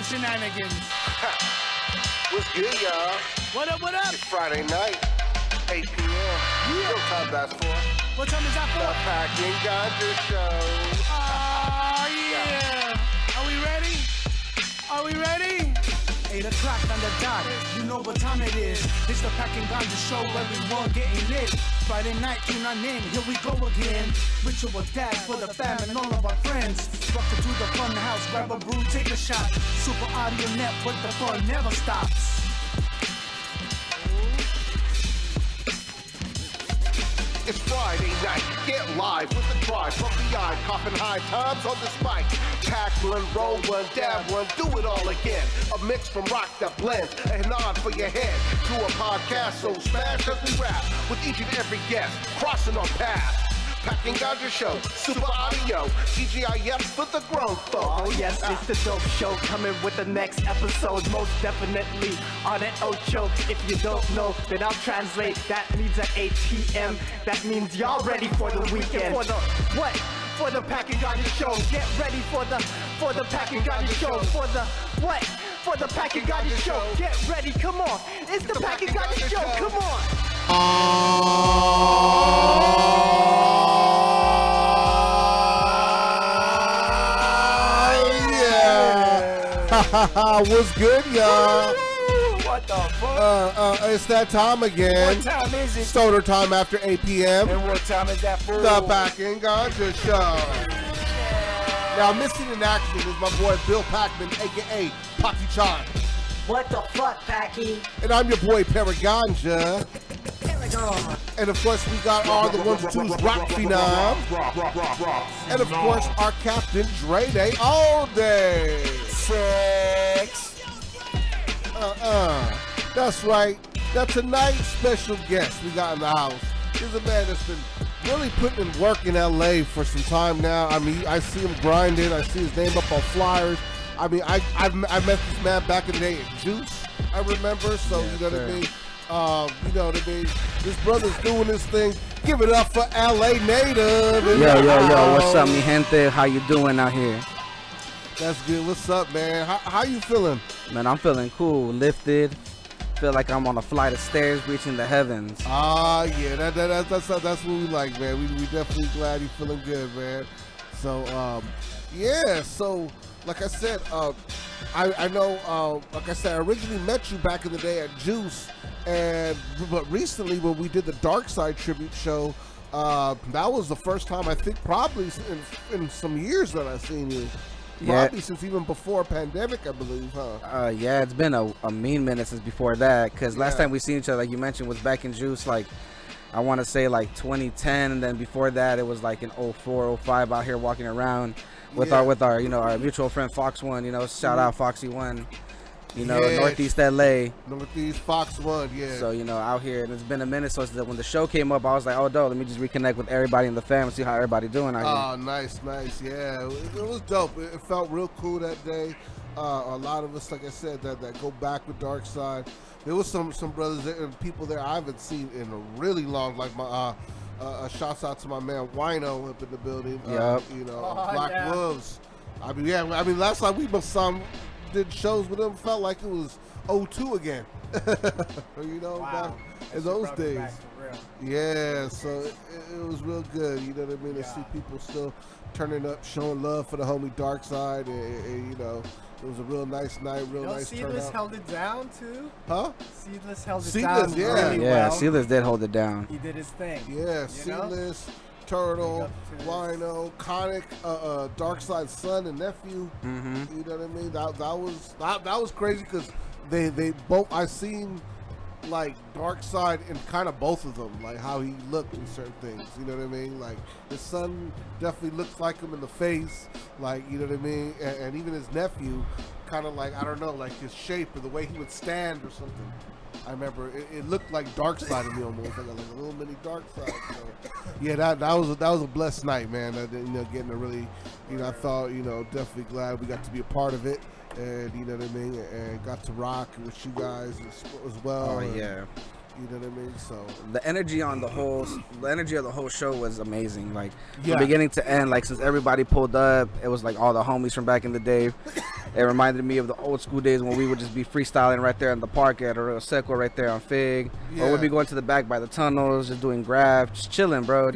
shenanigans. What's good, y'all? What up, what up? It's Friday night, 8 p.m. Yeah. What time that's for? What time is that The for? Packing Ganja Show. Oh, yeah. Are we ready? Are we ready? 8 o'clock on the dot. You know what time it is. It's the Packing Ganja Show, everyone getting lit. Friday night, tune on in. Here we go again. Ritual dash for the fam and all of our friends. Welcome to the fun house. Grab a brew, take a shot. Super Audio Network, the fun never stops. It's Friday night. Get live with the drive from beyond. Copping high times on this mic. Pack one, roll one, dab one, do it all again. A mix from rock that blends, a nod for your head. To a podcast so smash as we rap with each and every guest crossing our paths. Packing Ganja Show, Super Audio, TGIF for the grown folk. Oh yes, it's the dope show coming with the next episode. Most definitely on an Ocho. If you don't know, then I'll translate. That means at 8 p.m. That means y'all ready for the weekend. For the what? For the Packing Ganja Show. Get ready for the Packing Ganja Show. For the what? For the Packing Ganja Show. Get ready, come on. It's the Packing Ganja Show. Come on. What's good, y'all? What the fuck? It's that time again. What time is it? Stoner time after 8 p.m. And what time is that for? The Packing Ganja Show. Now, missing in action is my boy Bill Packman, a.k.a. Pocky Chan. What the fuck, Packy? And I'm your boy Paraganja. And of course, we got all the ones and twos rock phenom. And of course, our captain Dre Day all day. Sex. That's right. Now tonight's special guest we got in the house is a man that's been really putting in work in LA for some time now. I mean, I see him grinding. I see his name up on flyers. I mean, I met this man back in the day at Juice, I remember. So, yes, you know what sir. I mean? You know what I mean? This brother's doing this thing. Give it up for LA native. Yo, what's up, mi gente? How you doing out here? That's good. What's up, man? How you feeling? Man, I'm feeling cool, lifted. Feel like I'm on a flight of stairs reaching the heavens. Yeah, that's what we like, man. We definitely glad you're feeling good, man. So, yeah, so like I said, I know, like I said, I originally met you back in the day at Juice, but recently when we did the Dark Side tribute show, that was the first time I think probably in some years that I've seen you. Probably since even before pandemic, I believe, huh? Yeah, it's been a mean minute since before that, because last time we seen each other, like you mentioned, was back in Juice, like, I want to say like 2010, and then before that, it was like in 04, 05 out here walking around with our you know, our mutual friend Fox One, you know, shout out Foxy One, you know, Northeast LA. Northeast Fox One, yeah. So, you know, out here, and it's been a minute, so when the show came up, I was like, oh, dope, let me just reconnect with everybody in the fam and see how everybody doing out here. Oh, nice, yeah. It was dope. It felt real cool that day. A lot of us, like I said, that go back with Dark Side. There was some brothers there and people there I haven't seen in a really long, like my shouts out to my man Wino up in the building. Yep. You know, Black Wolves. I mean, last time we did shows with them, felt like it was 02 again. You know, back in those days. Yeah, so it was real good. You know what I mean? To see people still turning up, showing love for the homie Dark Side, and you know, it was a real nice night, nice turnout. Seedless held it down too. Huh? Seedless held it Seedless, down. yeah. Really Yeah, well. Seedless did hold it down. He did his thing. Yeah, Seedless, Turtle, Wino, Conic, Dark Side's son and nephew. Mm-hmm. You know what I mean? That was crazy because they both, I seen like Dark Side in kind of both of them, like how he looked in certain things. You know what I mean? Like his son definitely looks like him in the face, like, you know what I mean? And even his nephew, kind of like, I don't know, like his shape or the way he would stand or something. I remember it looked like Dark Side of me almost, like a little mini Dark Side. So, yeah, that was a blessed night, man. You know, getting a really, you know, I thought, you know, definitely glad we got to be a part of it, and you know what I mean, and got to rock with you guys as well. Oh yeah. You know what I mean? So the energy of the whole show was amazing. Like Yeah. from beginning to end, like since everybody pulled up, it was like all the homies from back in the day. It reminded me of the old school days when we would just be freestyling right there in the park at Arroyo Seco right there on Fig. Or we'd be going to the back by the tunnels, just doing graph, just chilling, bro.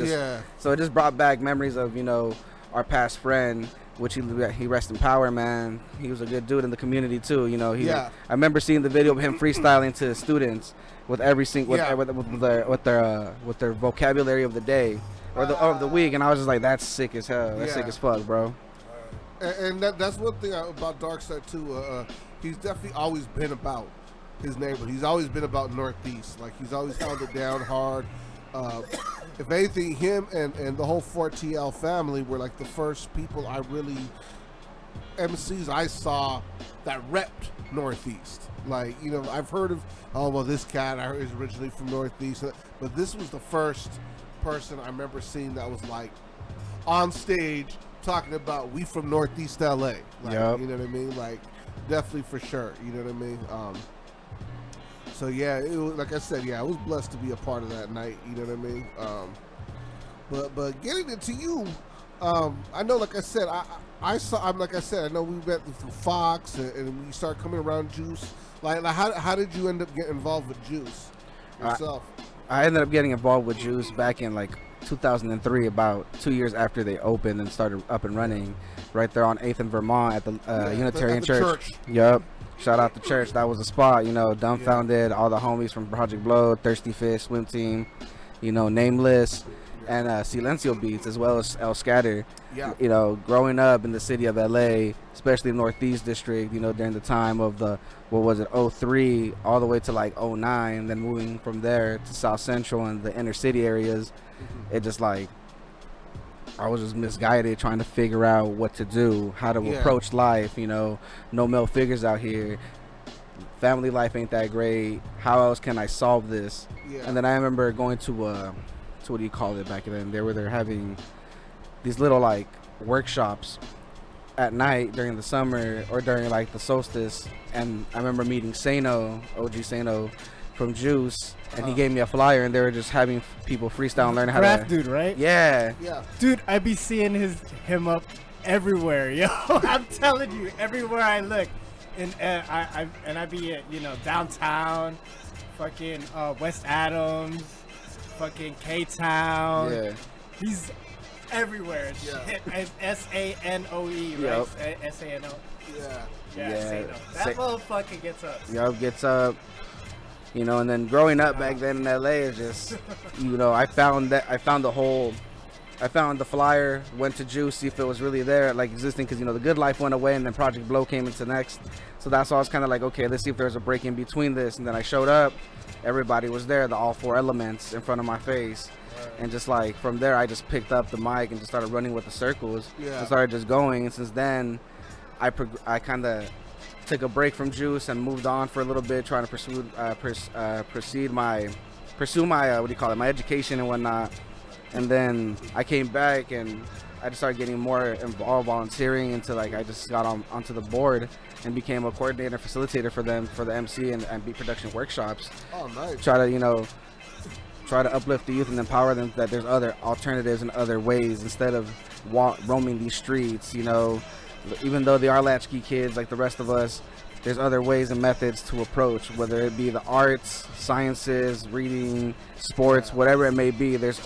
So it just brought back memories of, you know, our past friend, which he rest in power, man. He was a good dude in the community too, you know. I remember seeing the video of him freestyling to students with every single with their vocabulary of the day or of the week, and I was just like, that's sick as hell. That's sick as fuck, bro. And that's one thing about Darkside too. He's definitely always been about his neighborhood. He's always been about Northeast. Like he's always held it down hard. If anything, him and the whole 4TL family were like the first people MCs I saw that repped Northeast. Like, you know, I've heard of, this cat is originally from Northeast, but this was the first person I remember seeing that was like on stage talking about we from Northeast LA. Like, you know what I mean? Like, definitely for sure. You know what I mean? So yeah, it was, like I said, I was blessed to be a part of that night. You know what I mean? But getting into you, I know, like I said, I know we met through Fox, and we started coming around Juice. Like how did you end up getting involved with Juice yourself? I ended up getting involved with Juice back in like 2003, about 2 years after they opened and started up and running, right there on 8th and Vermont at the Unitarian Church. Yup. Shout out to church. That was a spot, you know, Dumbfounded, all the homies from Project Blow, Thirsty Fish, Swim Team, you know, Nameless, and Silencio Beats, as well as El Scatter. Yeah. You know, growing up in the city of LA, especially Northeast District, you know, during the time of the, 03 all the way to like 09, then moving from there to South Central and the inner city areas, it just like, I was just misguided trying to figure out what to do, how to approach life, you know, no male figures out here. Family life ain't that great. How else can I solve this? Yeah. And then I remember going to what do you call it back then? They're having these little like workshops at night during the summer or during like the solstice. And I remember meeting Sano, OG Sano from Juice, and he gave me a flyer, and they were just having people freestyle and learning how Craft to. dude, right? Yeah. Dude, I be seeing him up everywhere, yo. I'm telling you, everywhere I look, and I be at, you know, downtown, fucking West Adams, fucking K-Town. Yeah. He's everywhere. Yeah. S-A-N-O-E, right? S-A-N-O. Yeah. Sano. That motherfucker gets up. Yup, gets up. You know, and then growing up back then in LA is just, you know, I found the flyer, went to Juice, see if it was really there, like existing, because, you know, the Good Life went away and then Project Blow came into next. So that's why I was kind of like, okay, let's see if there's a break in between this. And then I showed up, everybody was there, the all four elements in front of my face. And just like from there, I just picked up the mic and just started running with the circles and started just going. And since then, I kind of took a break from Juice and moved on for a little bit, trying to pursue my my education and whatnot. And then I came back and I just started getting more involved volunteering into, like, I just got onto the board and became a coordinator, facilitator for them for the MC and beat production workshops. Oh, nice. Try to uplift the youth and empower them that there's other alternatives and other ways instead of roaming these streets, you know. Even though they are latchkey kids like the rest of us, there's other ways and methods to approach, whether it be the arts, sciences, reading, sports, whatever it may be. There's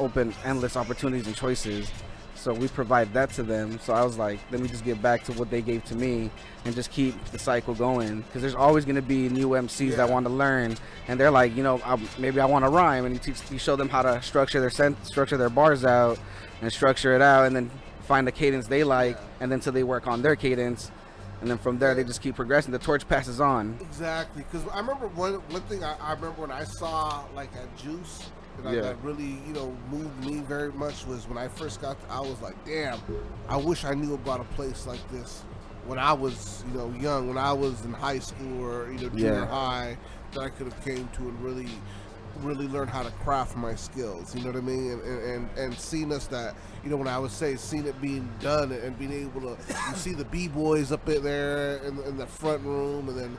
endless opportunities and choices. So we provide that to them. So I was like, let me just get back to what they gave to me and just keep the cycle going. Because there's always going to be new MCs that want to learn. And they're like, you know, maybe I want to rhyme. And you show them how to structure their bars out and structure it out, and then find the cadence they like, and then till they work on their cadence, and then from there they just keep progressing. The torch passes on. Exactly, because I remember one thing I remember when I saw, like, at Juice that really, you know, moved me very much was when I first got I was like, damn, I wish I knew about a place like this when I was, you know, young, when I was in high school or, you know, junior high, that I could have came to and really really learn how to craft my skills. You know what I mean? And seeing us that, you know, when I would say seeing it being done and being able to, you see the b-boys up in there in the front room, and then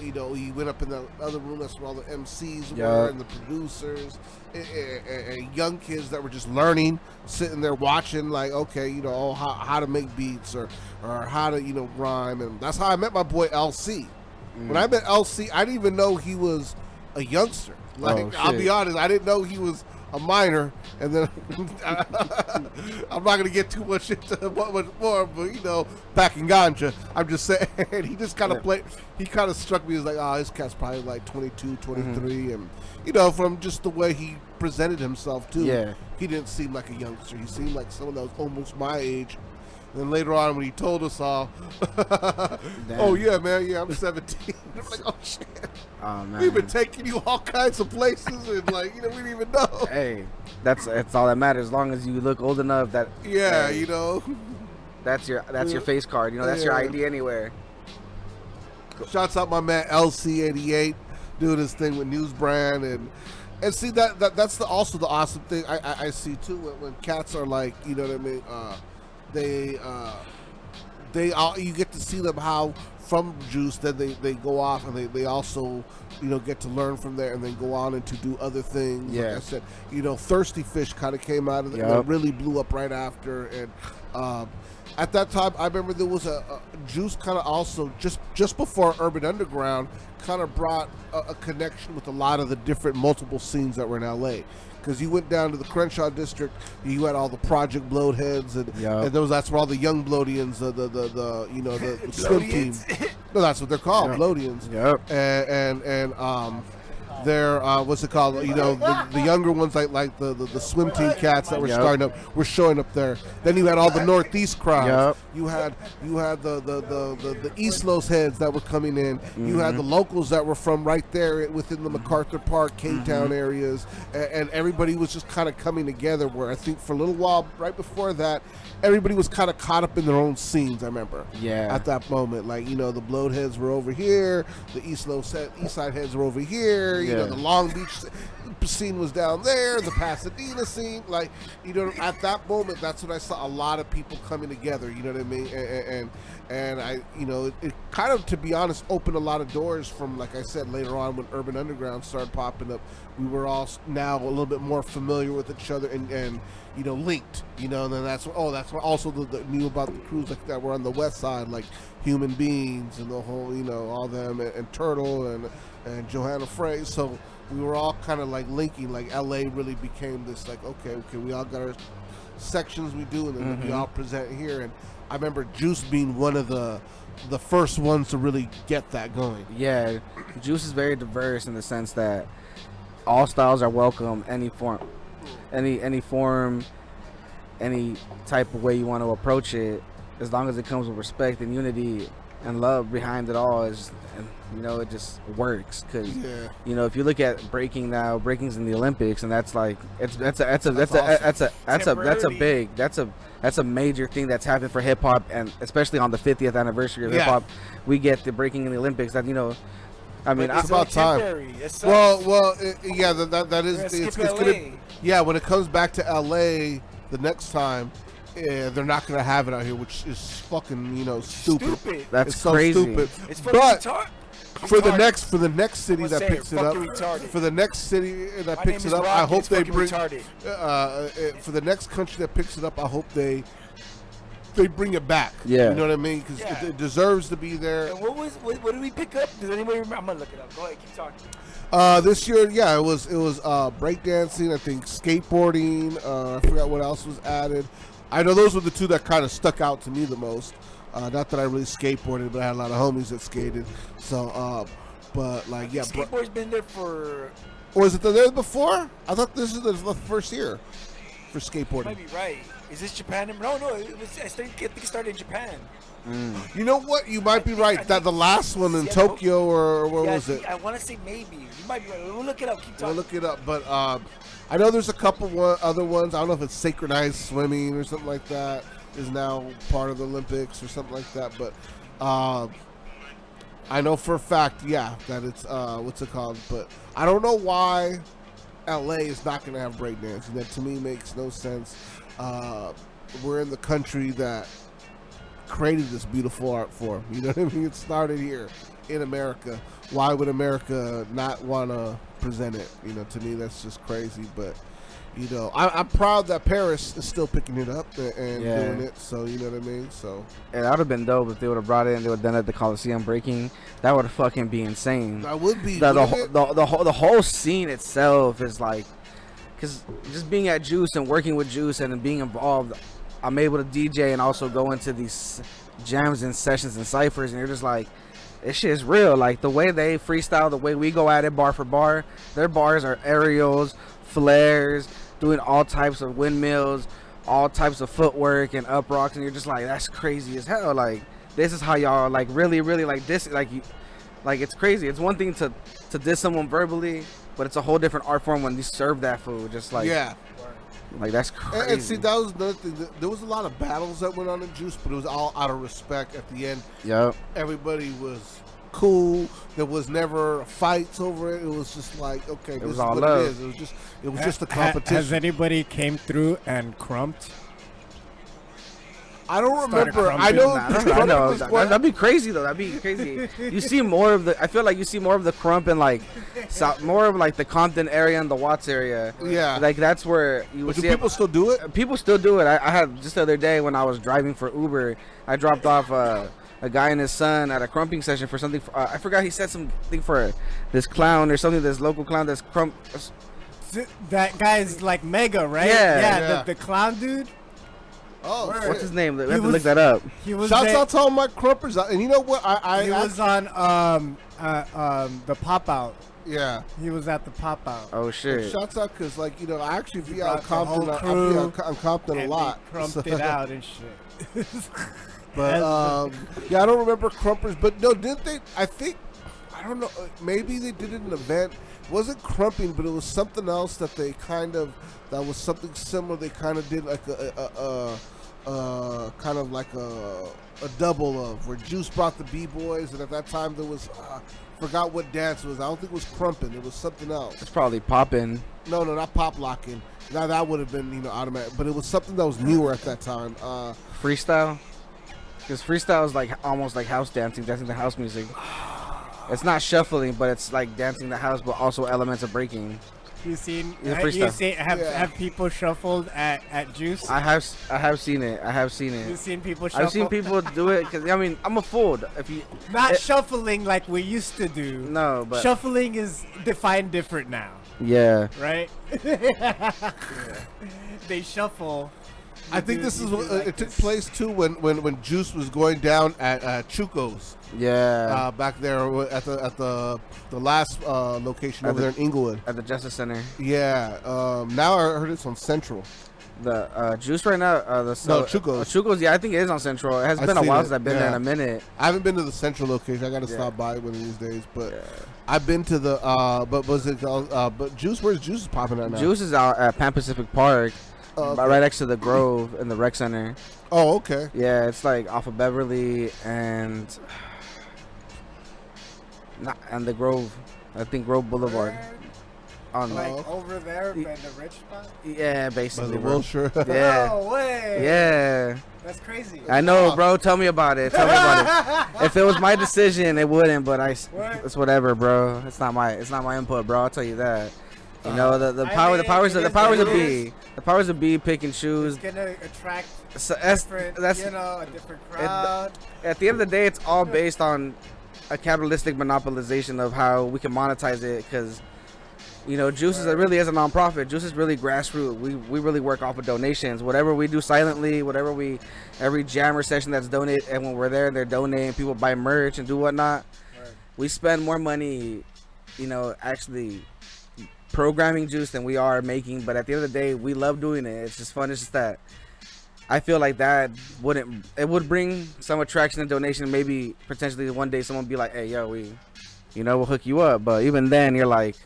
you know, you went up in the other room, that's where all the MCs were and the producers and young kids that were just learning, sitting there watching, like, okay, you know, how to make beats or how to, you know, rhyme. And that's how I met my boy LC. When I met LC, I didn't even know he was a youngster. Like, I'll be honest, I didn't know he was a minor. And then I'm not gonna get too much into much more, but you know, back in ganja, I'm just saying, he just kind of played. He kind of struck me as like, oh, this cat's probably like 22, 23, and you know, from just the way he presented himself too. Yeah, he didn't seem like a youngster. He seemed like someone that was almost my age. And then later on, when he told us all, oh yeah, man, yeah, I'm 17. I'm like, oh shit. Oh man, we've been taking you all kinds of places, and like, you know, we didn't even know. Hey, that's all that matters. As long as you look old enough that. Yeah, you know. That's your face card. You know, that's your ID anywhere. Shouts out my man LC88 doing his thing with News Brand, and see that's also the awesome thing I see too when cats are like, you know what I mean. They all, you get to see them how from Juice, then they go off and they also, you know, get to learn from there and then go on and to do other things. Yeah. Like I said, you know, Thirsty Fish kind of came out of it and really blew up right after. And at that time, I remember there was a Juice kind of also just before Urban Underground kind of brought a connection with a lot of the different multiple scenes that were in LA. Because you went down to the Crenshaw district, you had all the Project Bloatheads, and that's where all the young Bloatians, the you know, the swim team. No, that's what they're called, Bloatians. Yep. And they're what's it called? You know, the younger ones like the swim team cats that were starting up were showing up there. Then you had all the Northeast crowds. You had the East Los heads that were coming in. You had the locals that were from right there within the MacArthur Park, K-Town areas, and everybody was just kind of coming together. Where I think for a little while right before that, everybody was kind of caught up in their own scenes. I remember. Yeah. At that moment, like, you know, the Bloatheads were over here, the East Side heads were over here. You know, the Long Beach scene was down there, the Pasadena scene. Like, you know, at that moment, that's when I saw a lot of people coming together. You know what I mean? And I, you know, it kind of, to be honest, opened a lot of doors from, like I said, later on when Urban Underground started popping up. We were all now a little bit more familiar with each other and you know, linked. You know, and then that's what also the knew about the crews like that were on the West Side, like Human Beings and the whole, you know, all them and Turtle and Johanna Frey. So we were all kind of like linking. Like LA really became this like, okay, we all got our sections we do, and then we all present here. And I remember Juice being one of the first ones to really get that going. Yeah, Juice is very diverse in the sense that all styles are welcome, any form, any type of way you want to approach it, as long as it comes with respect and unity and love behind it all. Is, you know, it just works. Because you know, if you look at breaking now, breaking's in the Olympics, and that's like that's a major thing that's happened for hip hop, and especially on the 50th anniversary of hip hop, we get the breaking in the Olympics. That, you know, I mean, it's about time. Well, yeah, that is. It's gonna, yeah, when it comes back to LA the next time, they're not gonna have it out here, which is fucking, you know, stupid. That's it's crazy. So stupid. It's but for the next city that picks it up, for the next city that picks it up, I hope they bring. For the next country that picks it up, I hope they bring it back. Yeah, you know what I mean? Because it deserves to be there. And what did we pick up? Does anybody remember? I'm gonna look it up. Go ahead, keep talking. This year, it was breakdancing. I think skateboarding. I forgot what else was added. I know those were the two that kind of stuck out to me the most. Not that I really skateboarded, but I had a lot of homies that skated. So, but like, yeah. Skateboard's been there for. Or is it there before? I thought this is the first year for skateboarding. You might be right. Is this Japan? No, it was. I think it started in Japan. You know what? You might be right. That the last one in Tokyo or where was it? I want to say maybe. You might be right. We'll look it up. Keep talking. We'll look it up. But I know there's a couple other ones. I don't know if it's synchronized swimming or something like that is now part of the Olympics or something like that. But I know for a fact, that it's what's it called? But I don't know why LA is not going to have breakdancing. That to me makes no sense. We're in the country that created this beautiful art form. You know what I mean? It started here in America. Why would America not want to present it? You know, to me, that's just crazy. But, you know, I'm proud that Paris is still picking it up and doing it. So, you know what I mean? So, Yeah, that would have been dope if they would have brought it and they would have done it at the Coliseum breaking. That would fucking be insane. that would be The whole scene itself is like, because just being at Juice and working with Juice and being involved, I'm able to DJ and also go into these jams and sessions and ciphers, and you're just like, this shit is real. Like the way they freestyle, the way we go at it bar for bar, their bars are aerials, flares, doing all types of windmills, all types of footwork and up rocks, and you're just like, that's crazy as hell. Like this is how y'all like really like this, like you, like it's crazy. It's one thing to diss someone verbally, but it's a whole different art form when you serve that food. Just like like that's crazy. And see, that was another thing. There was a lot of battles that went on in Juice, but it was all out of respect. At the end, everybody was cool. There was never fights over it. It was just like, okay, this is what it is. It was just a competition. Has anybody came through and crumped? I don't remember. I know. I know. That'd be crazy though. That'd be crazy. You see more of the. I feel like you see more of the crump in like, more of like the Compton area and the Watts area. Yeah. Like that's where you would But do see people still do it? People still do it. I had just the other day when I was driving for Uber, I dropped off a guy and his son at a crumping session for something. I forgot he said something for this clown or something. This local clown that's crump. That guy's like mega, right? Yeah. The clown dude. Oh, what's his name? We have to look that up. He was Shouts out to all my crumpers. And you know what? He was on the pop out. Yeah. He was at the pop out. Oh shit. Shouts out because like, you know, I actually be out brought the Compton. whole crew, I be on Compton a lot. Crumped it out and shit. But yeah, I don't remember crumpers. But no, didn't they? I think, I don't know. Maybe they did an event. It wasn't crumping, but it was something else that they kind of. That was something similar. They kind of did like a kind of like a double of where Juice brought the B-boys, and at that time there was forgot what dance it was. I don't think it was crumping. It was something else. It's probably popping. No, not pop locking. Now that would have been, you know, automatic, but it was something that was newer at that time. Freestyle. Because freestyle is like almost like house dancing the house music. It's not shuffling, but it's like dancing the house, but also elements of breaking. Have people shuffled at Juice? I have seen it. You've seen people shuffle? I've seen people do it because I mean I'm a fool. Shuffling like we used to do. No, but shuffling is defined different now. Yeah. Right. They shuffle. I think this is what it took place too when Juice was going down at Chuco's. Yeah. Back there at the last location over there in Inglewood at the Justice Center. Yeah. Now I heard it's on Central. The Juice right now. Chuco's. Chuco's. Yeah, I think it is on Central. It has been a while since I've been there in a minute. I haven't been to the Central location. I got to stop by one of these days, but. I've been to the but was it but Juice? Where's Juice popping at now? Juice is out at Pan Pacific Park. Right next to the Grove in the rec center. Oh, okay. Yeah, it's like off of Beverly and the Grove. I think Grove Boulevard. On over there in the rich spot. Yeah, basically. By the Wilshire. Yeah. No way. Yeah. That's crazy. I know, bro. Tell me about it. If it was my decision, it wouldn't. But it's whatever, bro. It's not my input, bro. I'll tell you that. You know the powers of be pick and choose. It's gonna attract a different crowd. At the end of the day, it's all based on a capitalistic monopolization of how we can monetize it. Because you know, Juice really is a nonprofit. Juice is really grassroots. We really work off of donations. Whatever we do silently, every jammer session that's donated, and when we're there, they're donating. People buy merch and do whatnot. Right. We spend more money, you know, actually programming Juice than we are making, but at the end of the day we love doing it. It's just fun. It's just that I feel like that would bring some attraction and donation. Maybe potentially one day someone be like, hey yo, we'll hook you up. But even then they're like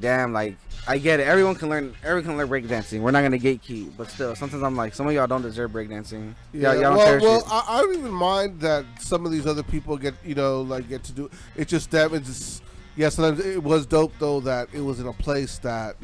damn, like I get it, everyone can learn breakdancing. We're not gonna gatekeep, but still sometimes I'm like, some of y'all don't deserve breakdancing. Yeah, y'all don't well I don't even mind that some of these other people get to do it. It's just that it's just, Yeah, so it was dope though that it was in a place that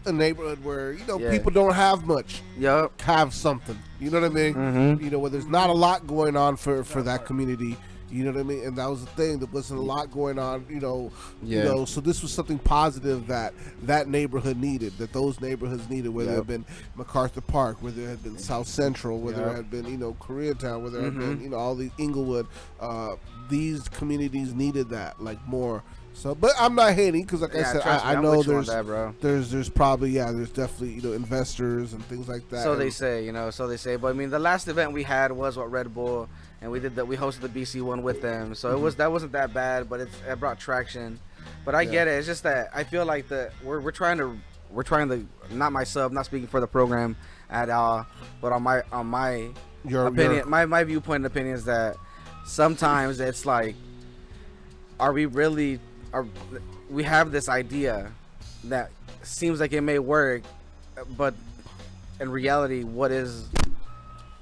a neighborhood where people don't have much. Yep. Have something. You know what I mean? Mm-hmm. Where there's not a lot going on for that community. You know what I mean? And that was the thing. There wasn't a lot going on. So this was something positive that neighborhood needed. That those neighborhoods needed. Whether it had been MacArthur Park, whether it had been South Central, whether it had been Koreatown, whether it had been all these Inglewood. These communities needed that more. So, but I'm not hating because, like I said, I know there's probably there's definitely investors and things like that. So they say. But I mean, the last event we had was Red Bull, and we hosted the BC one with them. So that wasn't that bad, but it brought traction. But I get it. It's just that I feel like we're trying to not myself, not speaking for the program at all, but on my opinion, my viewpoint and opinion is that sometimes it's like, we have this idea that seems like it may work, but in reality, what is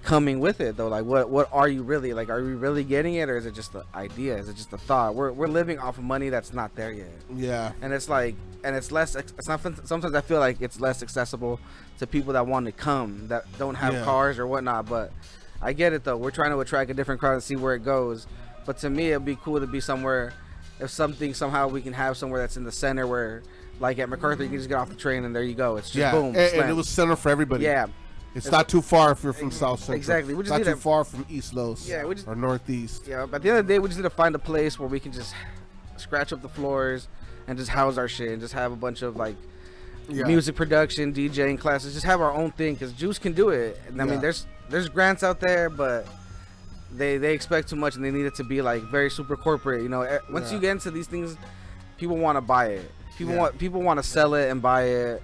coming with it though? Like, what are you really like? Are we really getting it, or is it just the idea? Is it just the thought? We're living off of money that's not there yet. Yeah. And it's like, it's less. It's not. Sometimes I feel like it's less accessible to people that want to come, that don't have cars or whatnot. But I get it though. We're trying to attract a different crowd and see where it goes. But to me, it'd be cool to be somewhere. If somehow we can have somewhere that's in the center where, like at MacArthur, you can just get off the train and there you go. It's just boom. And it was center for everybody. Yeah. It's not too far if you're from South Central. Exactly. It's not too far from East Los. Yeah, or Northeast. Yeah, but at the end of the day, we just need to find a place where we can just scratch up the floors and just house our shit and just have a bunch of music production, DJing classes. Just have our own thing because Juice can do it. And I mean, there's grants out there, but they expect too much and they need it to be very super corporate. Once you get into these things, people want to buy it. People want to sell it and buy it.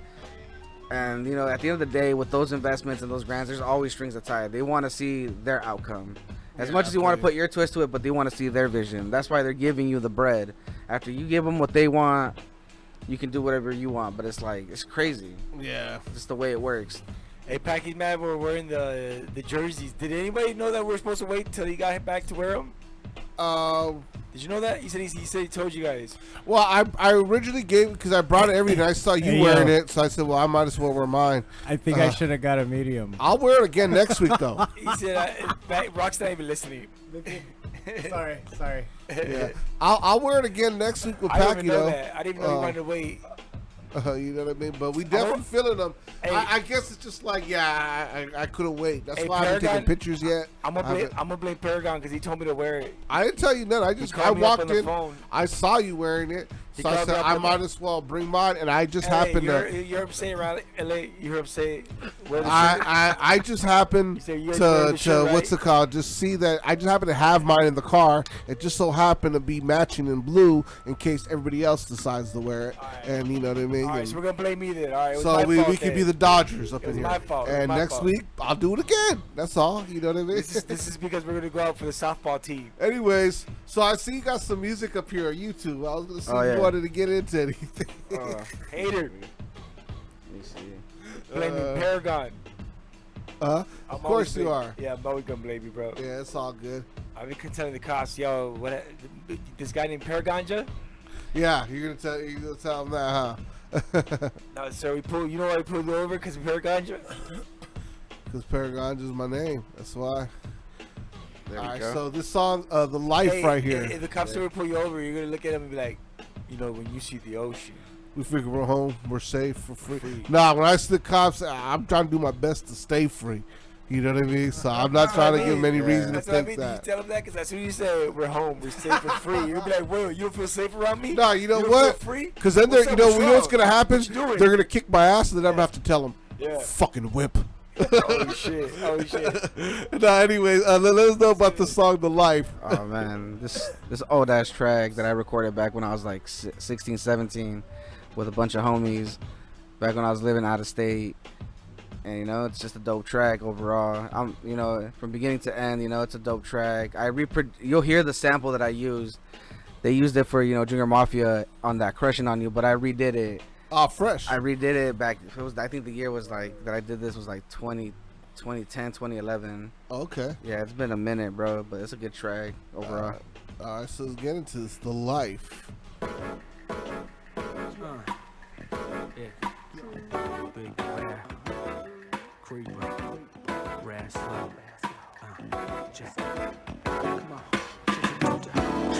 And at the end of the day, with those investments and those grants, there's always strings attached. They want to see their outcome as much as you want to put your twist to it, but they want to see their vision. That's why they're giving you the bread. After you give them what they want, you can do whatever you want. But it's crazy. Yeah, just the way it works. Hey, Packy, man, we're wearing the jerseys. Did anybody know that we're supposed to wait till he got back to wear them? Did you know that? He said he told you guys. Well, I originally gave it because I brought it every day. I saw you wearing it, so I said, well, I might as well wear mine. I think I should have got a medium. I'll wear it again next week, though. He said, Rock's not even listening. Sorry. Yeah, I'll wear it again next week with Packy. I didn't even know that. I didn't even know he wanted to wait. You know what I mean? But we definitely feeling them. Hey, I guess it's just I couldn't wait. That's why I haven't taken pictures yet. I'm gonna blame Paragon because he told me to wear it. I didn't tell you nothing. I walked in. I saw you wearing it. So I said I might as well bring mine, and I just happened to. You're upset, right? LA, you're upset. I just happened to what's it called? Just see that I just happened to have mine in the car. It just so happened to be matching in blue in case everybody else decides to wear it, and you know what I mean. All right, so we're gonna blame me then. All right, so we could be the Dodgers up in here. My fault. And next week I'll do it again. That's all. You know what I mean. This is because we're gonna go out for the softball team. Anyways, so I see you got some music up here on YouTube. I was gonna see if you wanted to get into anything. Hater. Let me see. Blaming Paragon. Of course you are. Yeah, I'm always gonna blame you, bro. Yeah, it's all good. I've been telling the cops, yo, this guy named Paraganja? Yeah, you're gonna tell him that, huh? No, sir. You know why we pulled you over? Because of Paraganja? Because Paragonja's my name. That's why. There all we right, go. so this song, The Life, right here. If the cops ever pull you over, you're gonna look at him and be like, when you see the ocean. We figure we're home, we're safe, for free. Nah, when I see the cops, I'm trying to do my best to stay free. You know what I mean? So I'm not trying to give them any reason to think that. You tell them that because as soon as you say we're home, we're safe and free, you'll be like, "Whoa, you don't feel safe around me?" No, you know what? Because then they're, what's gonna happen? They're gonna kick my ass, and then I'm gonna have to tell them, "Fucking whip." Holy shit! No, anyways, let us know about the song "The Life." Oh man, this old ass track that I recorded back when I was like 16, 17, with a bunch of homies, back when I was living out of state. And it's just a dope track overall. From beginning to end, it's a dope track. You'll hear the sample that I used. They used it for Junior Mafia on that Crushing on You, but I redid it. Oh, fresh. I redid it back. I think the year was that I did this was 2010, 2011. Okay. Yeah, it's been a minute, bro, but it's a good track overall. All right, so let's get into this. The life. Big rare, creeper, rare slow, check. Come on.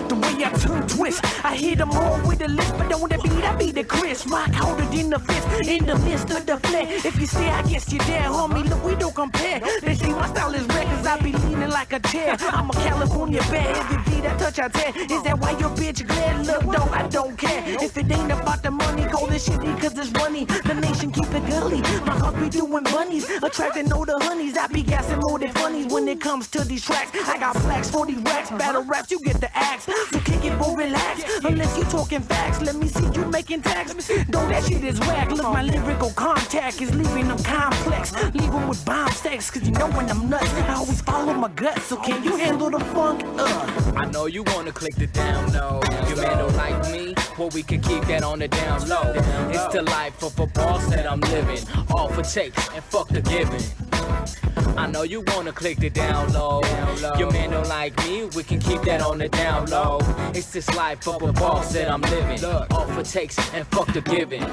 The way I turn twist, I hit them all with the lift, but on the beat, I be the Chris. Rock harder than the fist, in the midst of the flare. If you stay, I guess you're there, homie. Look, we don't compare. They say my style is rare, cause I be leaning like a chair. I'm a California bear, every beat I touch, I tear. Is that why your bitch glad? Look, though, I don't care. If it ain't about the money, call this shit cause it's money. The nation keep it gully. My heart be doing bunnies, attracting all the honeys. I be gassing more than funnies when it comes to these tracks. I got flags for these racks, battle raps, you get the axe. So kick it or relax, unless you talking facts. Let me see you making tax. Though that shit is whack. Look, my lyrical contact is leaving them complex. Leave them with bomb stacks, cause you know when I'm nuts, I always follow my guts. So can you handle the funk? I know you wanna click the down low. Your man don't like me, well we can keep that on the down low. It's the life of a boss that I'm living. All for takes and fuck the giving. I know you wanna click the down low. Your man don't like me, we can keep that on the down low. It's this life of a boss that I'm living. All for takes and fuck the giving.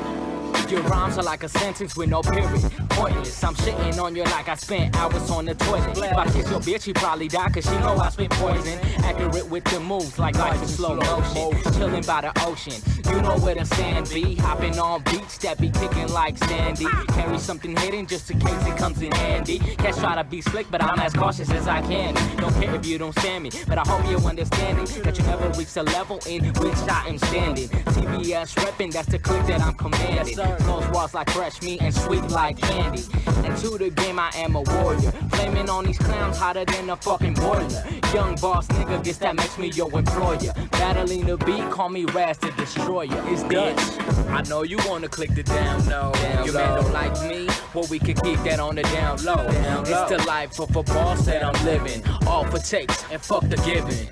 Your rhymes are like a sentence with no period. Pointless, I'm shitting on you like I spent hours on the toilet. If I kiss your bitch, she probably die cause she know I spit poison. Accurate with the moves like life in slow motion. Chilling by the ocean, you know where the sand be. Hopping on beats that be kicking like Sandy. Carry something hidden just in case it comes in handy. Cats try to be slick, but I'm as cautious as I can. Don't care if you don't stand me, but I hope you're understanding that you never reach the level in which I am standing. TPGS reppin', that's the click that I'm commanding. Close walls like fresh meat and sweet like candy. And to the game I am a warrior. Flaming on these clowns hotter than a fucking boiler. Young boss nigga, guess that makes me your employer. Battling the beat, call me Raz the Destroyer. It's Dutch. I know you wanna click the down low. Your man don't like me, well we can keep that on the down low. It's the life of a boss that I'm living. All for takes and fuck the giving.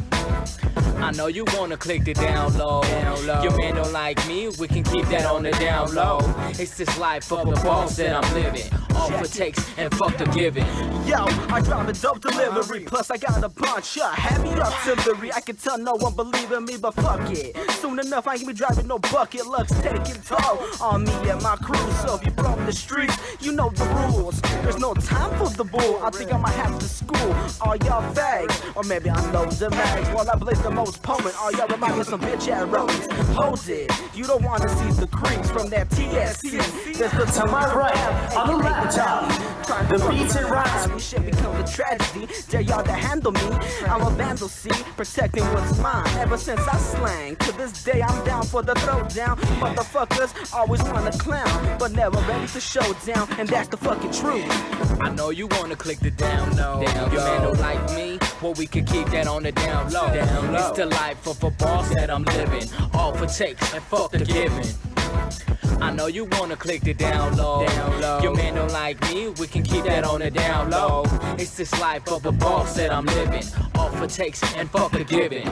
I know you wanna click the down low. Your man don't like me, we can keep that on the down low. It's this life of a boss that I'm living. All for takes and fuck the giving. Yo, I drive a dope delivery, plus I got a bunch of heavy artillery. I can tell no one believing me, but fuck it. Soon enough, I ain't be driving no bucket. Looks taking toll on me and my crew. So if you from the streets, you know the rules. There's no time for the bull. I think I might have to school all y'all fags, or maybe I know the mags. While I blaze the most potent, all y'all remind me of some bitch ass roads. Hold it, you don't wanna see the creeps from that TSC. That's the to my right, on the laptop. The beats and rhymes, this shit becomes a tragedy. Dare y'all to handle me? I'm a vandal, see, protecting what's mine. Ever since I slang, to this day I'm down for the throwdown. Motherfuckers always wanna clown, but never ready to show down, and that's the fucking truth. I know you wanna click the down low. Your man don't like me, well we can keep that on the down low. It's the life of a boss that I'm living. All for takes and fuck the giving. I know you wanna click the down low. Your man don't like me, we can keep that on the down low. It's this life of a boss that I'm living. All for takes and fuck the giving.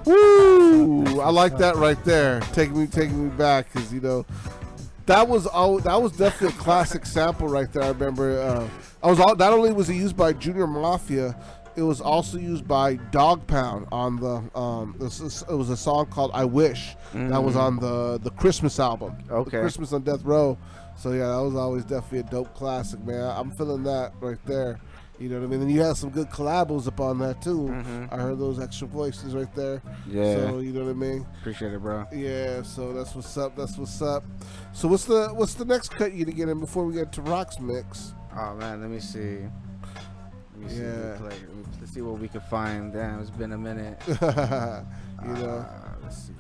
Woo! I like that right there. Taking me back, because you know that was definitely a classic sample right there. I remember. Not only was it used by Junior Mafia, it was also used by Dog Pound on the. It was a song called "I Wish" that was on the Christmas album. Okay. Christmas on Death Row. So yeah, that was always definitely a dope classic, man. I'm feeling that right there. You know what I mean? And you had some good collabos up on that too. I heard those extra voices right there. Yeah. So you know what I mean? Appreciate it, bro. Yeah. So that's what's up. That's what's up. So what's the next cut you to get in before we get to Rock's mix? Oh man, let me see. Yeah. Let's see what we can find. Damn, it's been a minute. You know. Let's see.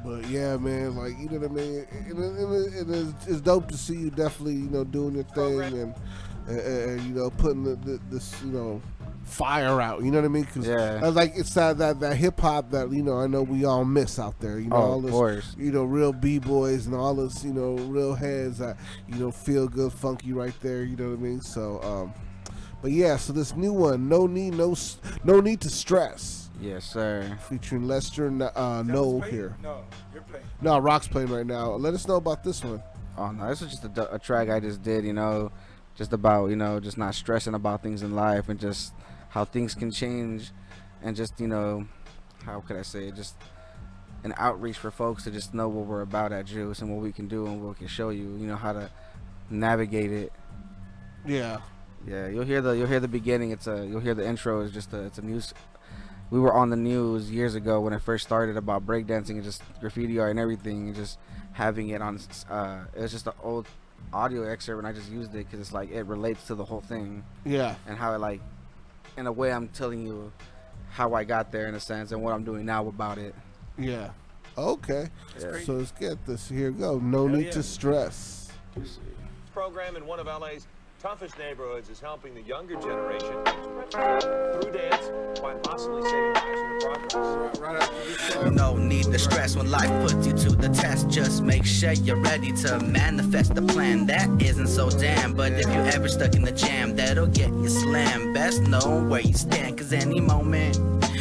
But yeah, man, like you know what I mean. It's dope to see you definitely, you know, doing your thing and you know putting this you know fire out. You know what I mean? Cause like it's that hip hop that you know I know we all miss out there. You know, all this, course. You know, real b-boys and all this, you know, real heads that you know feel good, funky right there. You know what I mean? So, but yeah, so this new one, no need to stress. Yes, sir. Featuring Lester No playing? here. No, you're playing. No, Rock's playing right now. Let us know about this one. Oh no, this was just a track I just did, just about, just not stressing about things in life and just how things can change, and just, how could I say it, just an outreach for folks to just know what we're about at Juice and what we can do and what we can show you, how to navigate it. Yeah. Yeah, you'll hear the beginning. You'll hear the intro. It's a news. We were on the news years ago when it first started about breakdancing and just graffiti art and everything, and just having it on. It was just an old audio excerpt, and I just used it because it's like it relates to the whole thing. Yeah. And how it, like, in a way, I'm telling you how I got there in a sense and what I'm doing now about it. Yeah. Okay. Yeah. So let's get this. Here we go. No need to stress. This program in one of LA's toughest neighborhoods is helping the younger generation through dance while possibly saving lives in the progress. Right after this song. No need to stress when life puts you to the test. Just make sure you're ready to manifest the plan that isn't so damn. But if you're ever stuck in the jam, that'll get you slammed. Best know where you stand, cause any moment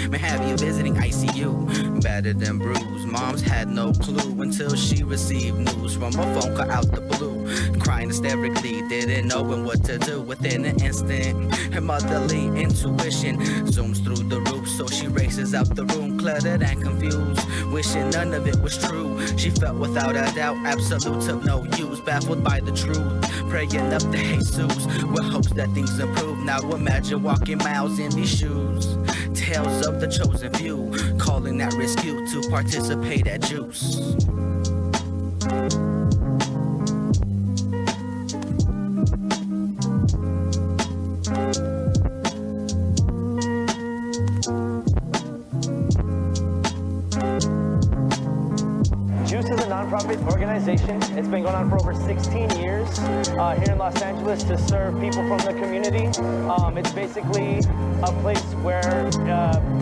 may have you visiting ICU, battered and bruised. Mom's had no clue until she received news from a phone call out the blue, crying hysterically, didn't know what to do. Within an instant, her motherly intuition zooms through the roof, so she races out the room, cluttered and confused, wishing none of it was true. She felt without a doubt absolute of no use, baffled by the truth, praying up to Jesus with hopes that things improve. Now imagine walking miles in these shoes. Tales of the chosen few, calling at risk you to participate at Juice. Juice is a nonprofit organization. It's been going on for over 16 years here in Los Angeles to serve people from the community. It's basically a place where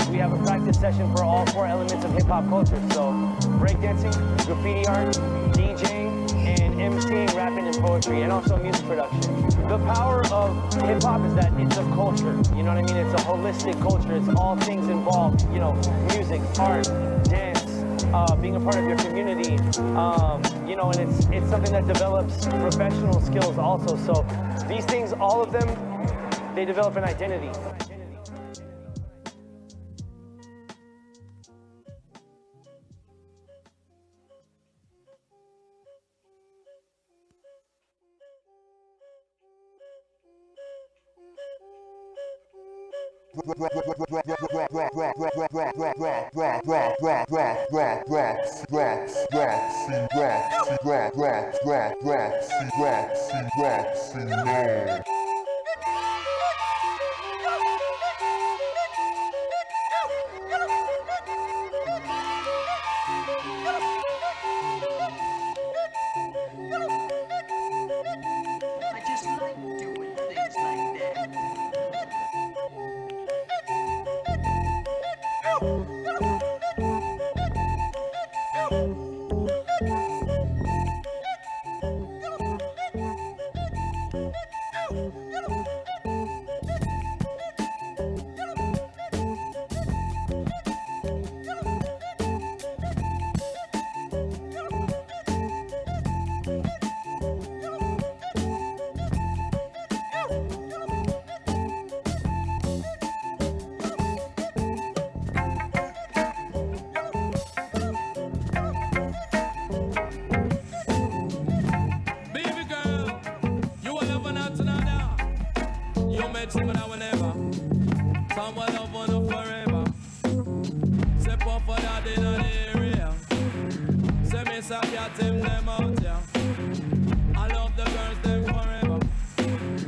we have a practice session for all 4 elements of hip-hop culture. So breakdancing, graffiti art, DJing, and MCing, rapping, and poetry, and also music production. The power of hip-hop is that it's a culture. You know what I mean? It's a holistic culture. It's all things involved. You know, music, art, dance, being a part of your community, you know, and it's something that develops professional skills also. So these things, all of them, they develop an identity. I just like doing things like that. Baby girl, you will never not tonight. You met him now whenever. Someone love one forever. Step up for that in the area. Say me some cat him them out, yeah. I love the girls them forever.